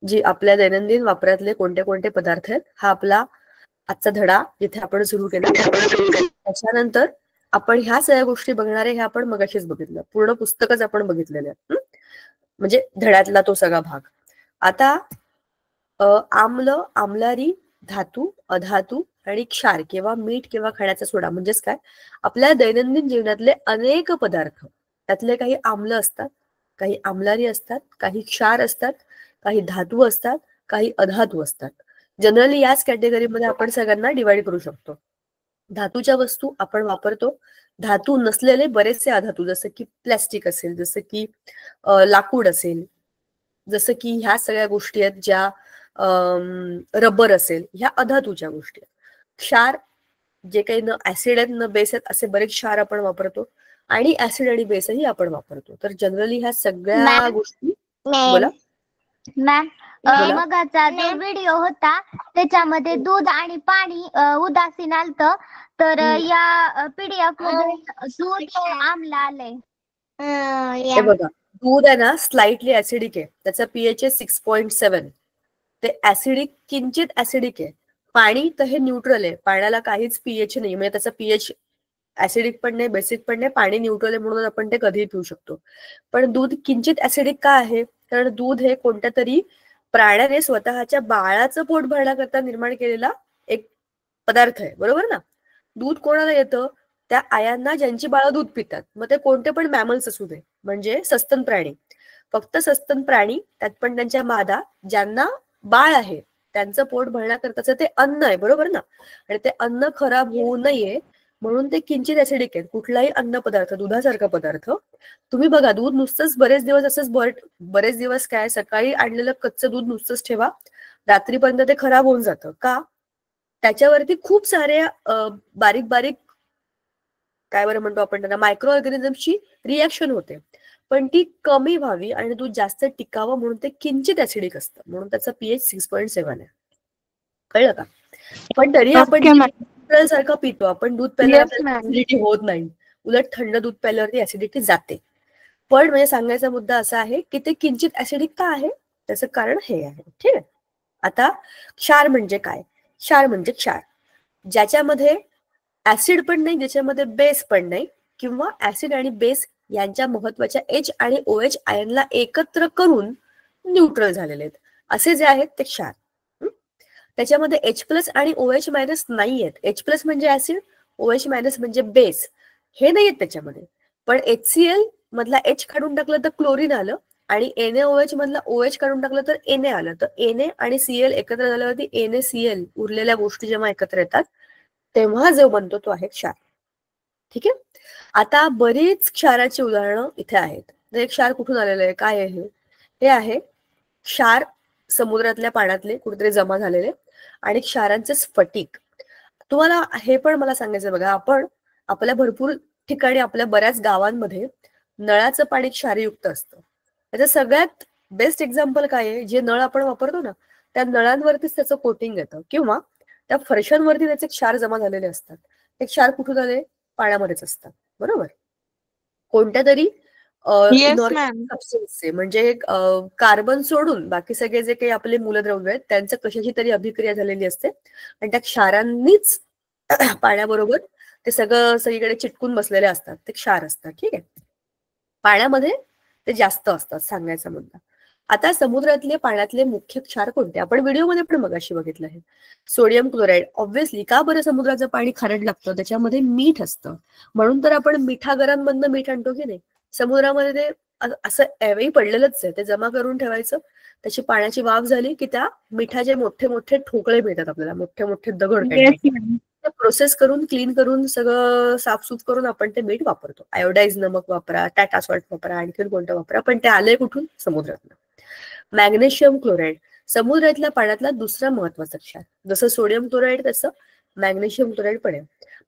S1: जी आपल्या दैनंदिन वापरातले कोणते कोणते पदार्थ आहेत, हा आपला आजचा धडा जिथे आपण सुरू केला. त्याच्यानंतर आपण ह्या सगळ्या गोष्टी बघणारे हे आपण मगाशीच बघितलं, पूर्ण पुस्तकच आपण बघितलेलं आहे, म्हणजे धड्यातला तो सगळा भाग. आता आम्ल, आम्लारी, धातू, अधातू आणि क्षार किंवा मीठ किंवा खाण्याचा सोडा म्हणजेच काय, आपल्या दैनंदिन जीवनातले अनेक पदार्थ, त्यातले काही आम्ल असतात, काही आम्लारी असतात, काही क्षार असतात, काही धातू असतात, काही अधातू असतात. जनरली याच कॅटेगरीमध्ये आपण सगळ्यांना डिवाइड करू शकतो. धातूच्या वस्तू आपण वापरतो, धातू नसलेले बरेचसे अधातू, जसं की प्लॅस्टिक असेल, जसं की लाकूड असेल, जसं की ह्या सगळ्या गोष्टी आहेत ज्या रबर असेल, ह्या अधातूच्या गोष्टी आहेत. क्षार जे काही न ऍसिड आहेत न बेस आहेत असे बरेच क्षार आपण वापरतो, आणि ऍसिड आणि बेसही आपण वापरतो. तर जनरली ह्या सगळ्या गोष्टी. बोला
S4: मॅम, मगाचा जो व्हिडिओ होता त्याच्यामध्ये दूध आणि पाणी उदासीन आलतं, तर या पीडीएफ मध्ये दूध आम्ल आलंय.
S1: बघा, दूध आहे ना स्लाइटली ऍसिडिक आहे, त्याचा पीएच आहे 6.7. ते ऍसिडिक, किंचित ऍसिडिक आहे. पाणी तर हे न्यूट्रल आहे, पाण्याला काहीच पीएच नाही, म्हणजे त्याचा पीएच ऍसिडिक पण नाही, बेसिक पण नाही, पाणी न्यूट्रल आहे म्हणून आपण ते कधीही पिऊ शकतो. पण दूध किंचित ऍसिडिक का आहे? कारण दूध हे कोणत्या तरी प्राण्याने स्वतःच्या बाळाचं पोट भरण्याकरता निर्माण केलेला एक पदार्थ आहे, बरोबर ना. दूध कोणाला येतं? त्या आयांना ज्यांची बाळं दूध पितात, मग ते कोणते पण मॅमल्स असू दे, म्हणजे सस्तन प्राणी. फक्त सस्तन प्राणी, त्यात पण त्यांच्या मादा, ज्यांना बाळ आहे त्यांचं पोट भरण्याकरताच ते अन्न आहे, बरोबर ना. आणि ते अन्न खराब होऊ नये म्हणून ते किंचित ऍसिडिक आहे. कुठलाही अन्न पदार्थ, दुधासारखा पदार्थ तुम्ही बघा, दूध नुसतंच बरेच दिवस असंच बरेच दिवस काय, सकाळी आणलेलं कच्चं दूध नुसतंच ठेवा, रात्रीपर्यंत ते खराब होऊन जातं. का? त्याच्यावरती खूप साऱ्या बारीक बारीक काय बरं म्हणतो आपण त्यांना, मायक्रो ऑर्गॅनिझमची रिॲक्शन होते. पण ती कमी व्हावी आणि दूध जास्त टिकावं म्हणून ते किंचित ऍसिडिक असतं, म्हणून त्याचा पीएच 6.7 आहे. कळलं का? पण तरी आपण सारखं पितो, आपण दूध प्यायल्यावर ऍसिडिटी होत नाही, उलट थंड दूध प्यायल्यावरती ऍसिडिटी जाते. पण म्हणजे सांगायचा मुद्दा असा आहे की ते किंचित ऍसिडिक का आहे, त्याचं कारण हे आहे. ठीक आहे. आता क्षार म्हणजे काय? क्षार म्हणजे क्षार ज्याच्यामध्ये ऍसिड पण नाही, ज्याच्यामध्ये बेस पण नाही, किंवा ऍसिड आणि बेस यांच्या महत्वाच्या एच आणि ओएच आयनला एकत्र करून न्यूट्रल झालेले आहेत, असे जे आहेत ते क्षार. त्याच्यामध्ये एच प्लस आणि ओएच मायनस नाही आहेत. एच प्लस म्हणजे ऍसिड, ओएच मायनस म्हणजे बेस, हे नाही आहेत त्याच्यामध्ये. पण HCl मधला एच काढून टाकलं तर क्लोरीन आलं, आणि NaOH मधला OH काढून टाकलं तर Na आलं. तर Na आणि Cl एकत्र झाल्यावरती NaCl उरलेल्या गोष्टी जेव्हा एकत्र येतात तेव्हा जो बनतो तो आहे क्षार. ठीक आहे. आता बरीच क्षाराची उदाहरणं इथे आहेत. तर एक क्षार कुठून आलेलं आहे, काय आहे हे आहे क्षार समुद्रातल्या पाण्यातले कुठेतरी जमा झालेले, आणि क्षारांचे स्फटिक. तुम्हाला हे पण मला सांगायचं, बघा, आपण आपल्या भरपूर ठिकाणी, आपल्या बऱ्याच गावांमध्ये नळाचं पाणी क्षारयुक्त असतं. त्याचं सगळ्यात बेस्ट एक्झाम्पल काय आहे, जे नळ आपण वापरतो ना त्या नळांवरतीच त्याचं कोटिंग येतं, किंवा त्या फरशांवरती त्याचे क्षार जमा झालेले असतात. ते क्षार कुठून आले? पाण्यामध्येच असतात, बरोबर. कोणत्या तरी सबस्टन्सचे, म्हणजे कार्बन सोडून बाकी सगळे जे काही आपले मूलद्रव्य आहेत त्यांचं कशाची तरी अभिक्रिया झालेली असते, आणि त्या क्षारांनीच पाण्याबरोबर ते सगळीकडे चिटकून बसलेले असतात, ते क्षार असतात. ठीक आहे. पाण्यामध्ये ते जास्त असतात, सांगायचा मुद्दा. आता समुद्रातले पाण्यातले मुख्य क्षार कोणते? आपण व्हिडिओमध्ये पण मगाशी बघितलं आहे. Sodium chloride. ऑब्व्हियसली का बरं समुद्राचं पाणी खारट लागतं? त्याच्यामध्ये मीठ असतं, म्हणून तर आपण मिठागरांमधनं मीठ आणतो की नाही. समुद्रामध्ये ते असं एवढी पडलेलंच आहे, ते जमा करून ठेवायचं. त्याची पाण्याची वाफ झाली की त्या मिठाचे मोठे मोठे ठोकळे मिळतात आपल्याला, मोठे मोठे दगड प्रोसेस करून क्लीन करून सगळं साफसूफ करून आपण ते मीठ वापरतो. आयोडाइज नमक वापरा, टाटा सॉल्ट वापरा, आणखीन कोणतं वापरा, पण ते आलंय कुठून? समुद्रातनं. Magnesium chloride. समुद्रातल्या पाण्यातला दुसरा महत्वाचा क्षार. जसं सोडियम क्लोराईड तसं मॅग्नेशियम क्लोराईड पण आहे.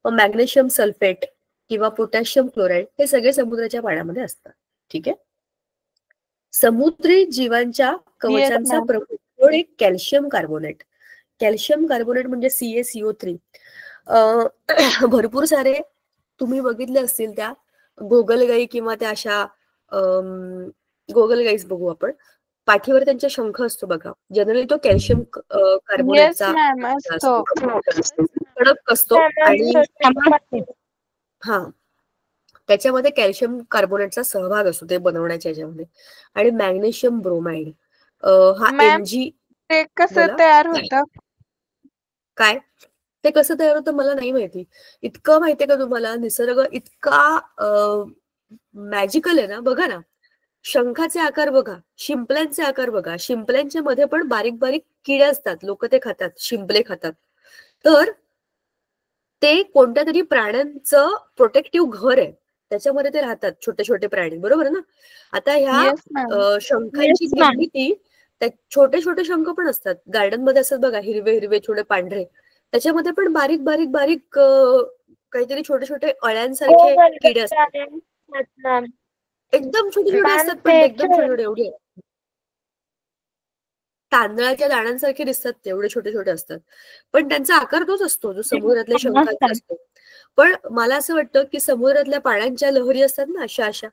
S1: मग मॅग्नेशियम सल्फेट किंवा पोटॅशियम क्लोराईड हे सगळे समुद्राच्या पाण्यामध्ये असतात. ठीक आहे. समुद्री जीवांच्या कवचांचा प्रमुख एक कॅल्शियम कार्बोनेट. कॅल्शियम कार्बोनेट म्हणजे CaCO3. भरपूर सारे तुम्ही बघितले असतील त्या गोगलगाई किंवा त्या अशा गोगलगाईच बघू आपण, पाठीवर त्यांच्या शंख असतो बघा, जनरली तो कॅल्शियम कार्बोनेटचा कडक असतो आणि हा त्याच्यामध्ये कॅल्शियम कार्बोनेटचा सहभाग असतो ते बनवण्याच्या याच्यामध्ये. आणि मॅग्नेशियम ब्रोमाइड हा Mg.
S2: ते कसं तयार होतं?
S1: काय ते कसं तयार होतं मला नाही माहिती. इतकं माहितीये का तुम्हाला, निसर्ग इतका मॅजिकल आहे ना. बघा ना, शंखाचे आकार बघा, शिंपल्यांचे आकार बघा. शिंपल्यांच्या मध्ये पण बारीक बारीक किडे असतात, लोक ते खातात, शिंपले खातात. तर ते कोणत्या तरी प्राण्यांचं प्रोटेक्टिव्ह घर आहे, त्याच्यामध्ये ते राहतात, छोटे छोटे प्राणी, बरोबर ना. आता ह्या शंखांची निर्मिती, त्या छोटे छोटे शंख पण असतात गार्डन मध्ये असतात बघा, हिरवे हिरवे छोटे पांढरे, त्याच्यामध्ये पण बारीक बारीक बारीक काहीतरी छोटे छोटे अळ्यांसारखे किडे असतात. एकदम छोटे छोटे असतात, पण एकदम छोटे छोटे, एवढे तांदळाच्या दाण्यांसारखे दिसतात, ते एवढे छोटे छोटे असतात, पण त्यांचा आकार तोच असतो जो समुद्रातल्या शंखाचा असतो. पण मला असं वाटतं की समुद्रातल्या पाण्याच्या लहरी असतात ना, अशा अशा,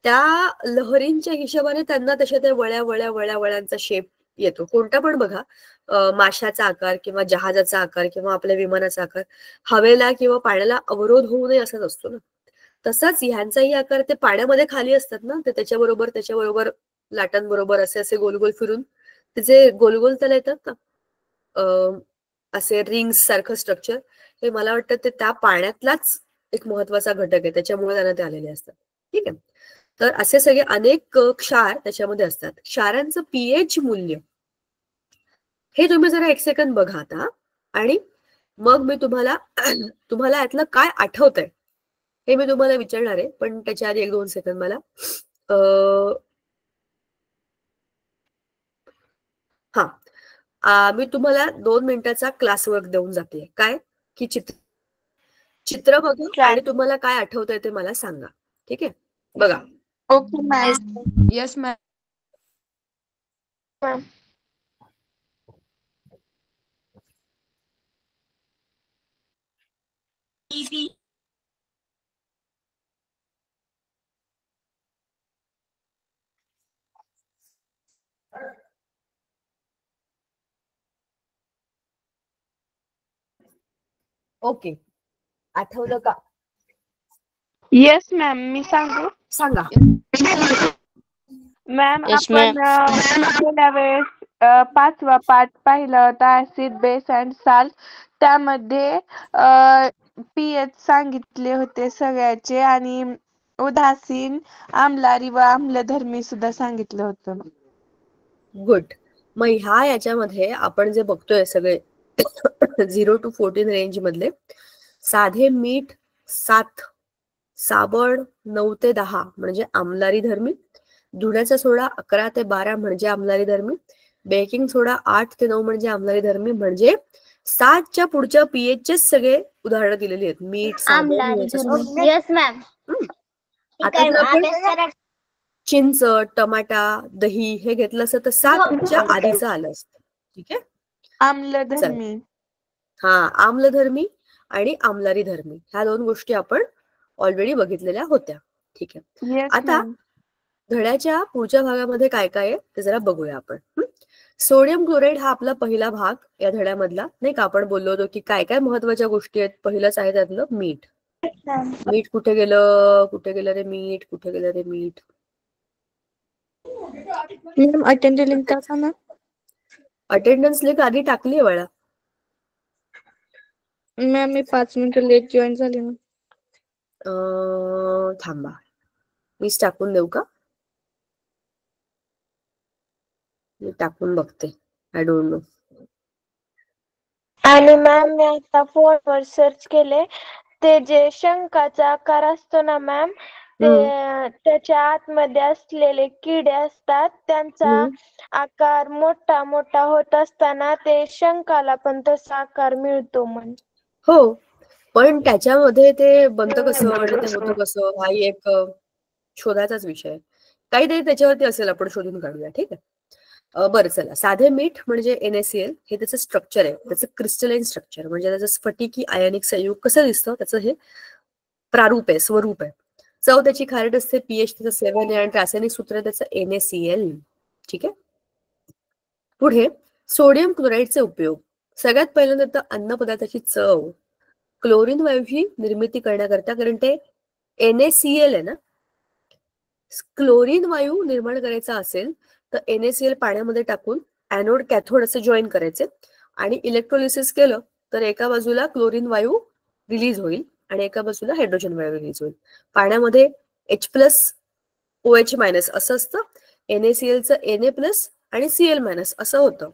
S1: त्या लहरींच्या हिशोबाने त्यांना तशा त्या वळ्या वळ्या वळ्या वळ्यांचा शेप येतो. कोणता पण बघा, माशाचा आकार किंवा जहाजाचा आकार किंवा आपल्या विमानाचा आकार हवेला किंवा पाण्याला अवरोध होऊ नये असाच असतो ना. तसाच ह्यांचाही आकार, ते पाण्यामध्ये खाली असतात ना, ते त्याच्याबरोबर लाटांबरोबर असे असे गोल गोल फिरून जे गोल गोल त्याला येतात ना, असे रिंग्स सारखं स्ट्रक्चर, हे मला वाटतं ते त्या पाण्यातलाच एक महत्वाचा घटक आहे, त्याच्यामुळे त्यांना ते आलेले असतात. ठीक आहे. तर असे सगळे अनेक क्षार त्याच्यामध्ये असतात. क्षारांचं pH मूल्य हे तुम्ही जरा एक सेकंद बघा आता, आणि मग मी तुम्हाला यातलं काय आठवतंय हे मी तुम्हाला विचारणार आहे, पण त्याच्या आधी 1-2 सेकंद मला मी तुम्हाला 2 मिनिटाचा क्लासवर्क देऊन जाते. काय की चित्र बघा आणि तुम्हाला काय आठवतंय ते मला सांगा. ठीक आहे, बघा.
S2: Okay ma'am. Yes ma'am.
S1: Okay, आठवलं का?
S2: Yes ma'am. मी सांगू?
S1: सांगा.
S2: मॅम, आपण गेल्या वेळेस 5वा पाठ पाहिला होता, ऍसिड, बेस अँड साल्ट. त्यामध्ये pH सांगितले होते सगळ्याचे, आणि उदासीन, आम्लारी व आम्लधर्मी सुद्धा सांगितलं होतं.
S1: गुड. मग याच्यामध्ये आपण जे बघतोय सगळे 0 to 14 रेंज मधले, साधे मीठ 7, साबण 9 ते 10 म्हणजे आम्लारी धर्मी, धुण्याचा सोडा 11 ते 12 म्हणजे आम्लारी धर्मी, बेकिंग सोडा 8 ते 9 म्हणजे आम्लारी धर्मी. म्हणजे 7च्या पुढच्या pH चे सगळे उदाहरणं दिलेली आहेत. मीठ, साबण.
S4: Yes ma'am.
S1: आता चिंच, टमाटा, दही हे घेतलं असतं तर 7च्या आधीचं आलं असतं. ठीक आहे.
S2: आम्लधर्मी.
S1: आम्लधर्मी आणि आम्लारी धर्मी ह्या 2 गोष्टी आपण ऑलरेडी बघितलेल्या होत्या. ठीक आहे. आता धड्याच्या पुढच्या भागामध्ये काय काय आहे ते जरा बघूया आपण. सोडियम क्लोराईड हा आपला पहिला भाग या धड्यामधला, नाही का. आपण बोललो होतो की काय काय महत्वाच्या गोष्टी आहेत. पहिलंच आहे त्यातलं मीठ. मीठ कुठे गेलं रे मीठ, कुठे गेलं रे मीठ.
S2: मॅम अटेंड लिंक टाका ना.
S1: अटेंडन्स लिंक आधी टाकली आहे बाळा.
S2: मॅम मी 5 मिनिटं लेट जॉईन झाले ना.
S1: थांबा, मीच टाकून देऊ का? मी टाकून बघते. I don't know.
S3: आणि मॅम मी आता फोनवर सर्च केले, ते जे शंखाचा आकार असतो ना मॅम, ते त्याच्या आतमध्ये असलेले किडे असतात, त्यांचा आकार मोठा मोठा होत असताना ते शंखाला पण तसा आकार मिळतो म्हण.
S1: हो, पण त्याच्यामध्ये ते बनतं कसं म्हणजे ते होतं कसं, हाही एक शोधायचाच विषय आहे. काहीतरी त्याच्यावरती असेल, आपण शोधून काढूया. ठीक आहे. बरं चला, साधे मीठ म्हणजे NaCl हे त्याचं स्ट्रक्चर आहे, त्याचं क्रिस्टलाइन स्ट्रक्चर म्हणजे त्याचं स्फटिकी आयनिक संयुग कसं दिसतं, त्याचं हे प्रारूप आहे, स्वरूप आहे. चव त्याची खारट असते, pH त्याचं 7 आहे आणि रासायनिक सूत्र त्याचं NaCl. ठीक आहे. पुढे सोडियम क्लोराईडचे उपयोग. सगळ्यात पहिल्यांदा तर अन्न पदार्थाची चव. क्लोरीन वायूची निर्मिती करण्याकरता, कारण ते NaCl आहे ना, क्लोरीन वायू निर्माण करायचा असेल तर NaCl पाण्यामध्ये टाकून ॲनोड कॅथोड असे जॉईन करायचे आणि इलेक्ट्रोलिसिस केलं तर एका बाजूला क्लोरीन वायू रिलीज होईल आणि एका बाजूला हायड्रोजन वायू रिलीज होईल. पाण्यामध्ये H+OH- असं असतं, NaClचं Na+ आणि Cl- असं होतं.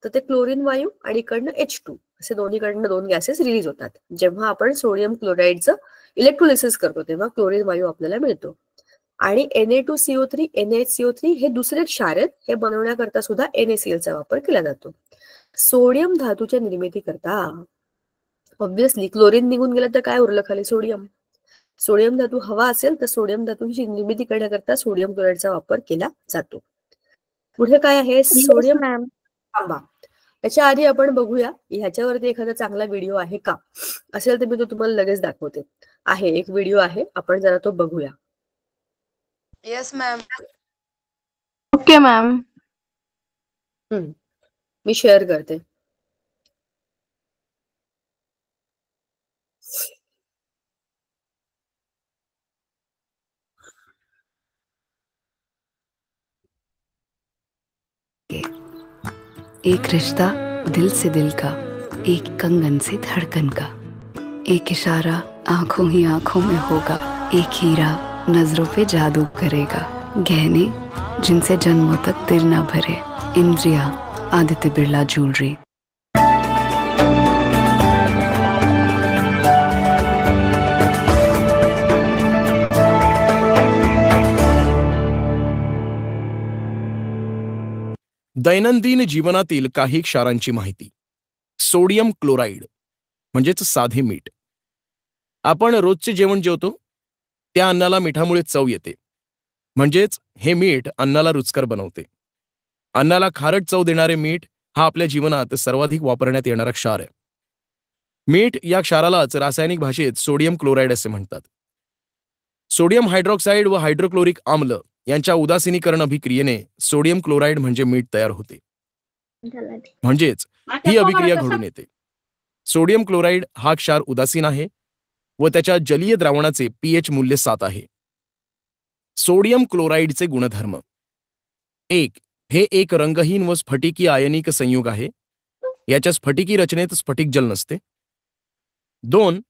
S1: तर ते क्लोरीन वायू आणि इकडनं H2 असे दोन्हीकडनं 2 गॅसेस रिलीज होतात. जेव्हा आपण सोडियम क्लोराईडचं इलेक्ट्रोलिसिस करतो तेव्हा क्लोरीन वायू आपल्याला मिळतो. आणि Na2CO3 NaHCO3 हे दुसरे क्षार आहेत, हे बनवण्याकरता सुद्धा NaClचा वापर केला जातो. सोडियम धातूच्या निर्मिती करता ऑब्व्हियसली क्लोरीन निघून गेलं तर काय उरलं खाली, सोडियम. सोडियम धातू हवा असेल तर सोडियम धातूची निर्मिती करण्याकरता सोडियम क्लोराईडचा वापर केला जातो. पुढे काय आहे, सोडियम.
S2: मॅम
S1: थांबा, त्याच्या आधी आपण बघूया ह्याच्यावरती एखादा चांगला व्हिडिओ आहे का, असेल तर मी तो तुम्हाला लगेच दाखवते. आहे एक व्हिडिओ आहे, आपण जरा तो बघूया.
S6: Yes ma'am.
S2: Okay ma'am.
S1: मी शेअर करते.
S7: एक रिश्ता दिल से दिल का, एक कंगन से धड़कन का, एक इशारा आंखों ही आंखों में होगा, एक हीरा नजरों पे जादू करेगा, गहने जिनसे जन्मों तक दिल ना भरे, इंद्रिया आदित्य बिरला ज्वेलरी.
S5: दैनंदिन जीवनातील काही क्षारांची माहिती. सोडियम क्लोराईड म्हणजेच साधे मीठ. आपण रोजचे जेवण जेवतो त्या अन्नाला मिठामुळे चव येते, म्हणजेच हे मीठ अन्नाला रुचकर बनवते. अन्नाला खारट चव देणारे मीठ हा आपल्या जीवनात सर्वाधिक वापरण्यात येणारा क्षार आहे. मीठ या क्षारालाच रासायनिक भाषेत सोडियम क्लोराईड असे म्हणतात. सोडियम हायड्रॉक्साईड व हायड्रोक्लोरिक आम्ल यांच्या उदासीनीकरण अभिक्रियेने सोडियम क्लोराईड म्हणजे मीठ तयार होते, म्हणजेच ही अभिक्रिया घडून येते. सोडियम क्लोराईड हा क्षार उदासीन आहे व त्याच्या जलीय द्रावणाचे pH मूल्य 7 आहे. सोडियम क्लोराईडचे गुणधर्म. 1. हे एक रंगहीन व स्फटिकी आयनिक संयुग आहे. याच्या स्फटिकी रचनेत स्फटिक जल नसते. 2.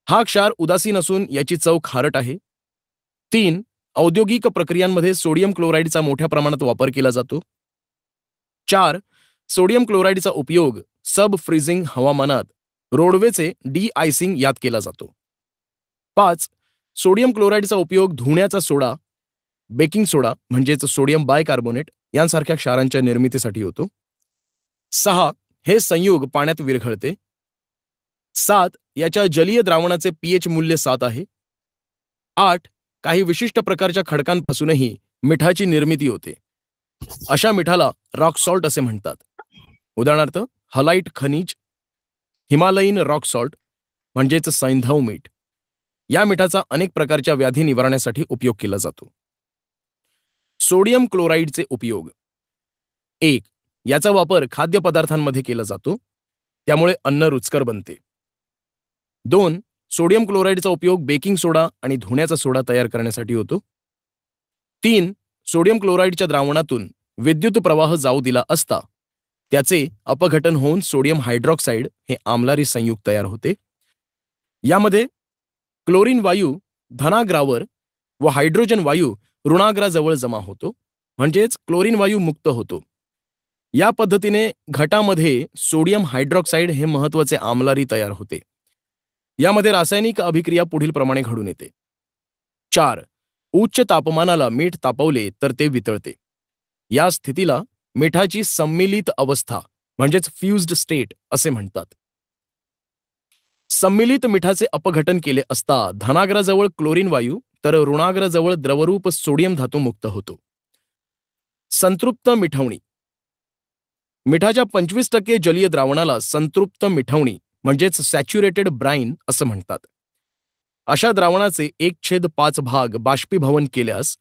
S5: हा क्षार उदासीन असून याची चव खारट आहे. 3. औद्योगिक प्रक्रियांमध्ये सोडियम क्लोराईडचा मोठ्या प्रमाणात वापर केला जातो. 4. सोडियम क्लोराईडचा उपयोग सब फ्रीझिंग हवामानात रोडवेचे डी-आयसिंग यात केला जातो. 5. सोडियम क्लोराईडचा उपयोग धुण्याचा सोडा, बेकिंग सोडा म्हणजेच सोडियम बायकार्बोनेट यांसारख्या क्षारांच्या निर्मितीसाठी होतो. 6. हे संयुग पाण्यात विरघळते. 7. याच्या जलीय द्रावणाचे pH मूल्य 7 आहे. 8. काही विशिष्ट प्रकारच्या खडकांपासूनही मिठाची निर्मिती होते. अशा मिठाला रॉक सॉल्ट असे म्हणतात. उदाहरणार्थ हलाइट खनिज, हिमालयीन रॉक सॉल्ट म्हणजेच सैंधव मीठ. या मिठाचा अनेक प्रकारच्या व्याधी निवारणासाठी उपयोग केला जातो. सोडियम क्लोराईडचे उपयोग. 1. याचा वापर खाद्यपदार्थांमध्ये केला जातो, त्यामुळे अन्न रुचकर बनते. 2. सोडियम क्लोराईडचा उपयोग बेकिंग सोडा आणि धुण्याचा सोडा तयार करण्यासाठी होतो. 3. सोडियम क्लोराईडच्या द्रावणातून विद्युत प्रवाह जाऊ दिला असता त्याचे अपघटन होऊन सोडियम हायड्रॉक्साईड हे आम्लारी संयुग तयार होते. यामध्ये क्लोरीन वायू धनाग्रावर व हायड्रोजन वायू ऋणाग्राजवळ जमा होतो, म्हणजेच क्लोरीन वायू मुक्त होतो. या पद्धतीने घटामध्ये सोडियम हायड्रॉक्साईड हे महत्वाचे आम्लारी तयार होते. यामध्ये रासायनिक अभिक्रिया पुढील प्रमाणे घडून येते. 4. उच्च तापमानाला मीठ तापवले तर ते वितळते. या स्थितीला मिठाची सम्मिलित अवस्था म्हणजेच फ्युज्ड स्टेट असे म्हणतात. सम्मिलित मिठाचे अपघटन केले असता धनाग्राजवळ क्लोरीन वायू तर ऋणाग्राजवळ द्रवरूप सोडियम धातू मुक्त होतो. संतृप्त मिठवणी. मिठाच्या 25% जलीय द्रावणाला संतृप्त मिठवणी म्हणजेच सॅच्युरेटेड ब्राईन असं म्हणतात. अशा द्रावणाचे 1/5 भाग बाष्पीभवन केल्यास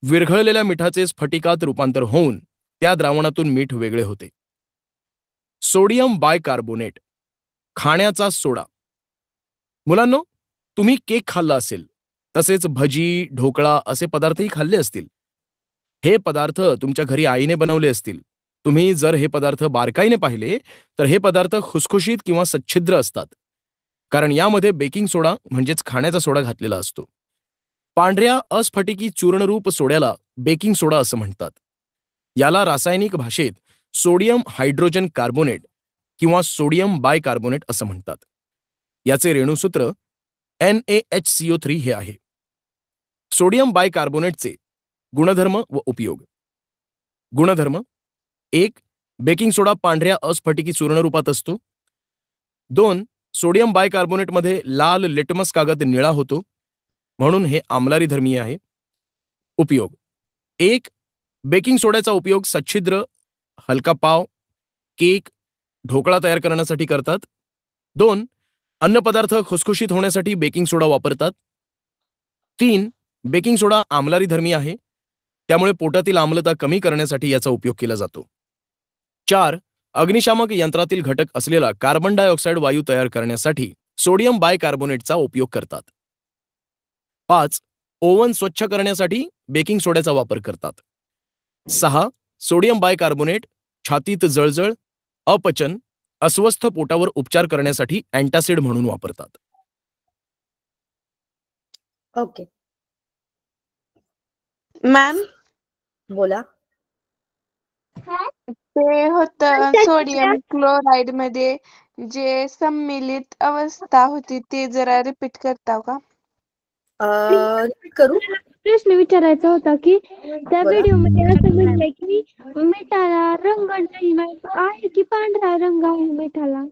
S5: विरघळलेल्या मिठाचे स्फटिकात रूपांतर होऊन त्या द्रावणातून मीठ वेगळे होते. सोडियम बायकार्बोनेट, खाण्याचा सोडा. मुलांनो, तुम्ही केक खाल्ला असेल, तसेच भजी, ढोकळा असे पदार्थही खाल्ले असतील. हे पदार्थ तुमच्या घरी आईने बनवले असतील. तुम्ही जर हे पदार्थ बारकाईने पाहिले तर हे पदार्थ खुसखुशीत किंवा सच्छिद्र असतात, कारण यामध्ये बेकिंग सोडा म्हणजेच खाण्याचा सोडा घातलेला असतो. पांढऱ्या अस्फटिकी चूर्णरूप सोड्याला बेकिंग सोडा असं म्हणतात. याला रासायनिक भाषेत सोडियम हायड्रोजन कार्बोनेट किंवा सोडियम बायकार्बोनेट असं म्हणतात. याचे रेणुसूत्र NaHCO3 हे आहे. सोडियम बायकार्बोनेटचे गुणधर्म व उपयोग. गुणधर्म: 1. बेकिंग सोडा पांढऱ्या अस्फटिकी चूर्ण रूपात असतो. 2. सोडियम बायकार्बोनेटमध्ये लाल लिटमस कागद निळा होतो, म्हणून हे आम्लारी धर्मीय आहे. उपयोग: 1. बेकिंग सोड्याचा उपयोग सच्छिद्र, हलका पाव, केक, ढोकळा तयार करण्यासाठी करतात. 2. अन्नपदार्थ खुसखुशीत होण्यासाठी बेकिंग सोडा वापरतात. 3. बेकिंग सोडा आम्लारी धर्मी आहे, त्यामुळे पोटातील आम्लता कमी करण्यासाठी याचा उपयोग केला जातो. 4. अग्निशामक यंत्रातील घटक असलेला कार्बन डायऑक्साईड वायू तयार करण्यासाठी सोडियम बायकार्बोनेटचा उपयोग करतात. 5. ओव्हन स्वच्छ करण्यासाठी बेकिंग सोड्याचा वापर करतात. 6. सोडियम बायकार्बोनेट छातीत जळजळ, अपचन, अस्वस्थ पोटावर उपचार करण्यासाठी अँटासिड म्हणून वापरतात.
S1: ओके,
S2: मॅम,
S1: बोला.
S2: ते होतं सोडियम क्लोराईड मध्ये जे सम्मिलित अवस्था होती ते जरा रिपीट करता का?
S1: रिपीट करू?
S3: प्रश्न विचारायचा होता की त्या
S1: बोला.
S3: व्हिडिओ मध्ये असं म्हणलंय की मिठाला रंग नाही आहे की पांढरा रंग आहे मिठाला.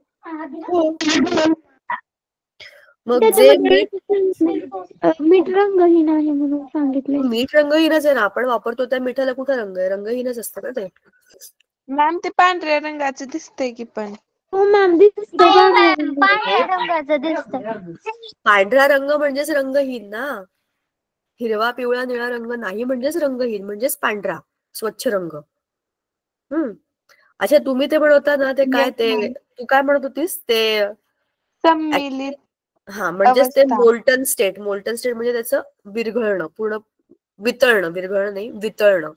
S1: मग जे
S3: त्याच्यामध्ये मीठ रंगहीन आहे म्हणून सांगितलंय.
S1: मीठ रंगहीनच आहे ना, आपण वापरतो त्या मिठाला कुठं रंग आहे? रंगहीनच असतं ना ते.
S2: मॅम, ते पांढऱ्या रंगाचं दिसतंय की पण.
S3: हो मॅम, दिसतंय
S4: पांढऱ्या रंगाचं दिसतं.
S1: पांढरा रंग म्हणजेच रंगहीन ना. हिरवा, पिवळा, निळा रंग नाही म्हणजेच रंगहीन, म्हणजेच पांढरा स्वच्छ रंग. अच्छा, तुम्ही ते म्हणता ना ते काय, ते तू काय म्हणत होतीस ते
S2: सम्मिलित.
S1: हा, म्हणजेच ते मोल्टन स्टेट. मोल्टन स्टेट म्हणजे त्याचं विरघळणं, पूर्ण वितळणं. विरघळणं नाही, वितळणं.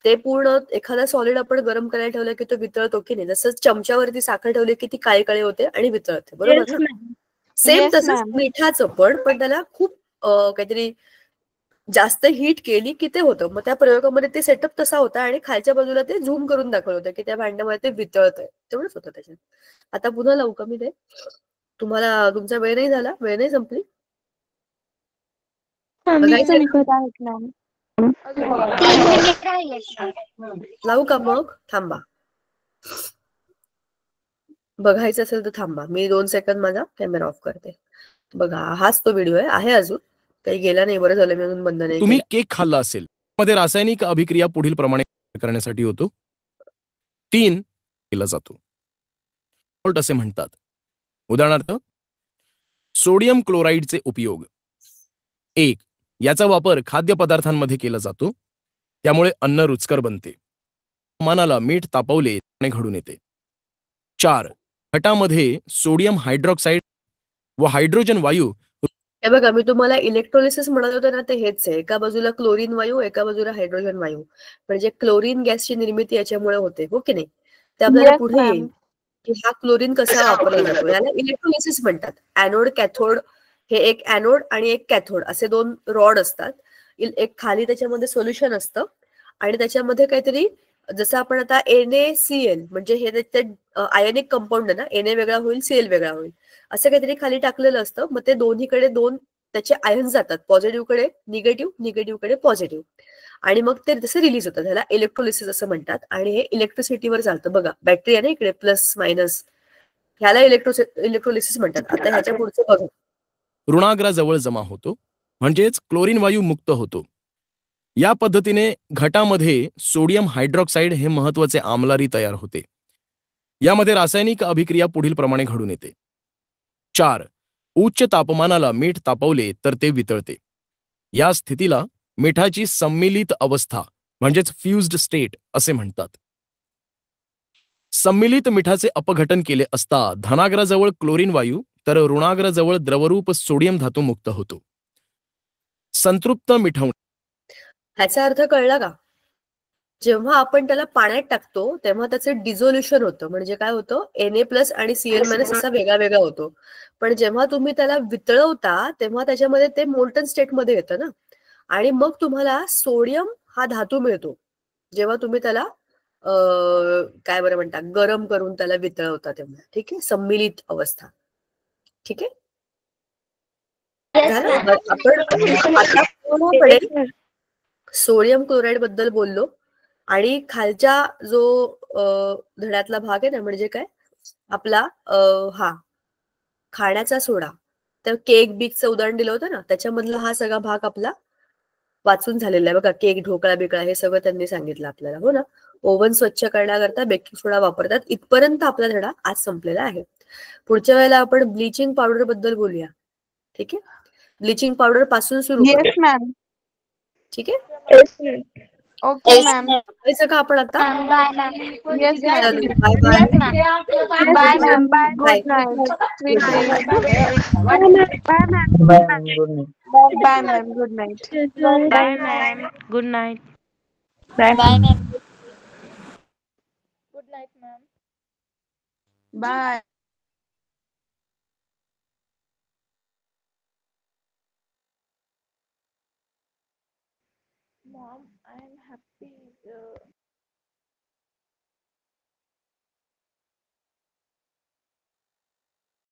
S1: ते पूर्ण एखादा सॉलिड आपण गरम करायला ठेवलं की तो वितळतो की नाही, जसं चमच्यावरती साखर ठेवली की ती काळी काळी होते आणि वितळते, बरोबर ना? सेम तसंच मिठाचं पण त्याला खूप काहीतरी जास्त हीट केली की ते होतं. मग त्या प्रयोगामध्ये ते सेटअप तसा होता आणि खालच्या बाजूला ते झूम करून दाखवलं होतं की त्या भांड्यामध्ये ते वितळतंय. तेवढंच होतं त्याच्यात. आता पुन्हा लावू का मी ते? तुम्हाला तुमचा वेळ नाही झाला? वेळ नाही संपली? लावू का मग? थांबा, बघायचं असेल तर थांबा. मी 2 सेकंद माझा कॅमेरा ऑफ करते. बघा, हाच तो व्हिडिओ आहे अजून काही गेला नाही. बरं झालं मी अजून बंद नाही.
S5: तुम्ही केक खाल्ला असेल, मध्ये रासायनिक अभिक्रिया पुढील प्रमाणे करण्यासाठी होतो. 3 केला जातो असे म्हणतात. उदाहरणार्थ, सोडियम क्लोराईडचे उपयोग. 1. याचा वापर खाद्यपदार्थांमध्ये केला जातो, त्यामुळे अन्न रुचकर बनते. तापमानाला मीठ तापवले घडून येते. 4. घटामध्ये सोडियम हायड्रॉक्साईड व हायड्रोजन वायू
S1: हे बघा, मी तुम्हाला इलेक्ट्रोलिसिस म्हणत होते ना, ते हेच आहे. एका बाजूला क्लोरीन वायू, एका बाजूला हायड्रोजन वायू. म्हणजे क्लोरीन गॅसची निर्मिती याच्यामुळे होते, हो की नाही? ते आपल्याला
S2: येस
S1: पुढे येईल
S2: मॅम.
S1: की हा क्लोरीन कसा वापरला जातो. याला इलेक्ट्रोलिसिस म्हणतात. Anode, cathode. हे एक ॲनोड आणि एक कॅथोड असे 2 रॉड असतात. एक खाली त्याच्यामध्ये सोल्युशन असतं आणि त्याच्यामध्ये काहीतरी, जसं आपण आता NaCl म्हणजे हे ते आयनिक कंपाऊंड आहे ना, Na वेगळा होईल, Cl वेगळा होईल. असं काहीतरी खाली टाकलेलं असतं. मग ते दोन्हीकडे 2 त्याचे आयन जातात. पॉझिटिव्ह कडे निगेटिव्ह, निगेटिव्ह कडे पॉझिटिव्ह. आणि मग ते तसे रिलीज होतात. ह्याला इलेक्ट्रोलिसिस असं म्हणतात. आणि हे इलेक्ट्रिसिटीवर चालतं. बघा, बॅटरी आहे ना इकडे, प्लस मायनस, ह्याला इलेक्ट्रोलिसिस म्हणतात. आता ह्याच्या पुढचं बघा.
S5: ऋणाग्राजवळ जमा होतो, म्हणजेच क्लोरीन वायू मुक्त होतो. या पद्धतीने घटामध्ये सोडियम हायड्रॉक्साईड हे महत्वाचे आम्लारी तयार होते. यामध्ये रासायनिक अभिक्रिया पुढील प्रमाणे घडून येते. 4. उच्च तापमानाला मीठ तापवले तर ते वितळते. या स्थितीला मिठाची सम्मिलित अवस्था म्हणजेच फ्युज्ड स्टेट असे म्हणतात. सम्मिलित मिठाचे अपघटन केले असता धनाग्राजवळ क्लोरीन वायू तर ऋणाग्राजवळ द्रवरूप सोडियम धातू मुक्त होतो. संतृप्त मिठवणे.
S1: ह्याचा अर्थ कळला का? जेव्हा आपण त्याला पाण्यात टाकतो तेव्हा त्याचं डिझोल्युशन होतं. म्हणजे काय होतं, Na+ आणि Cl- असा वेगळा वेगळा होतो. पण जेव्हा तुम्ही त्याला वितळवता तेव्हा त्याच्यामध्ये ते मोल्टन स्टेटमध्ये येतं ना, आणि मग तुम्हाला सोडियम हा धातू मिळतो. जेव्हा तुम्ही त्याला काय बरं म्हणतात, गरम करून त्याला वितळवता तेव्हा. ठीक आहे, सम्मिलित अवस्था. ठीक आहे, झालं. आपण आता पूर्णपणे सोडियम क्लोराईड बद्दल बोललो. आणि खालच्या जो धड्यातला भाग आहे ना, म्हणजे काय आपला हा खाण्याचा सोडा, तर केक बीकचं उदाहरण दिलं होतं ना, त्याच्यामधला हा सगळा भाग आपला वाचून झालेला आहे. बघा, केक, ढोकळा बिकळा हे सगळं त्यांनी सांगितलं आपल्याला, हो ना. ओव्हन स्वच्छ करण्याकरता बेकिंग सोडा वापरतात. इथपर्यंत आपला धडा आज संपलेला आहे. पुढच्या वेळेला आपण ब्लिचिंग पावडर बद्दल बोलूया. ठीक आहे, ब्लिचिंग पावडर पासून सुरू करू.
S2: Yes ma'am.
S1: ठीक आहे,
S2: ओके मॅम.
S1: जायचं का आपण आता?
S4: Bye ma'am.
S2: Yes ma'am.
S1: चलो, bye bye.
S4: Yes ma'am.
S2: Yes
S4: bye
S2: ma'am.
S4: Ma'am.
S2: Bye.
S1: Bye.
S2: Good night. Sweet
S1: good night.
S2: Dreams. Bye ma'am. Bye ma'am. Good night.
S3: Bye ma'am.
S2: Good night.
S3: Bye
S4: bye ma'am.
S3: Good night ma'am.
S2: Bye.
S3: Mom, I am happy.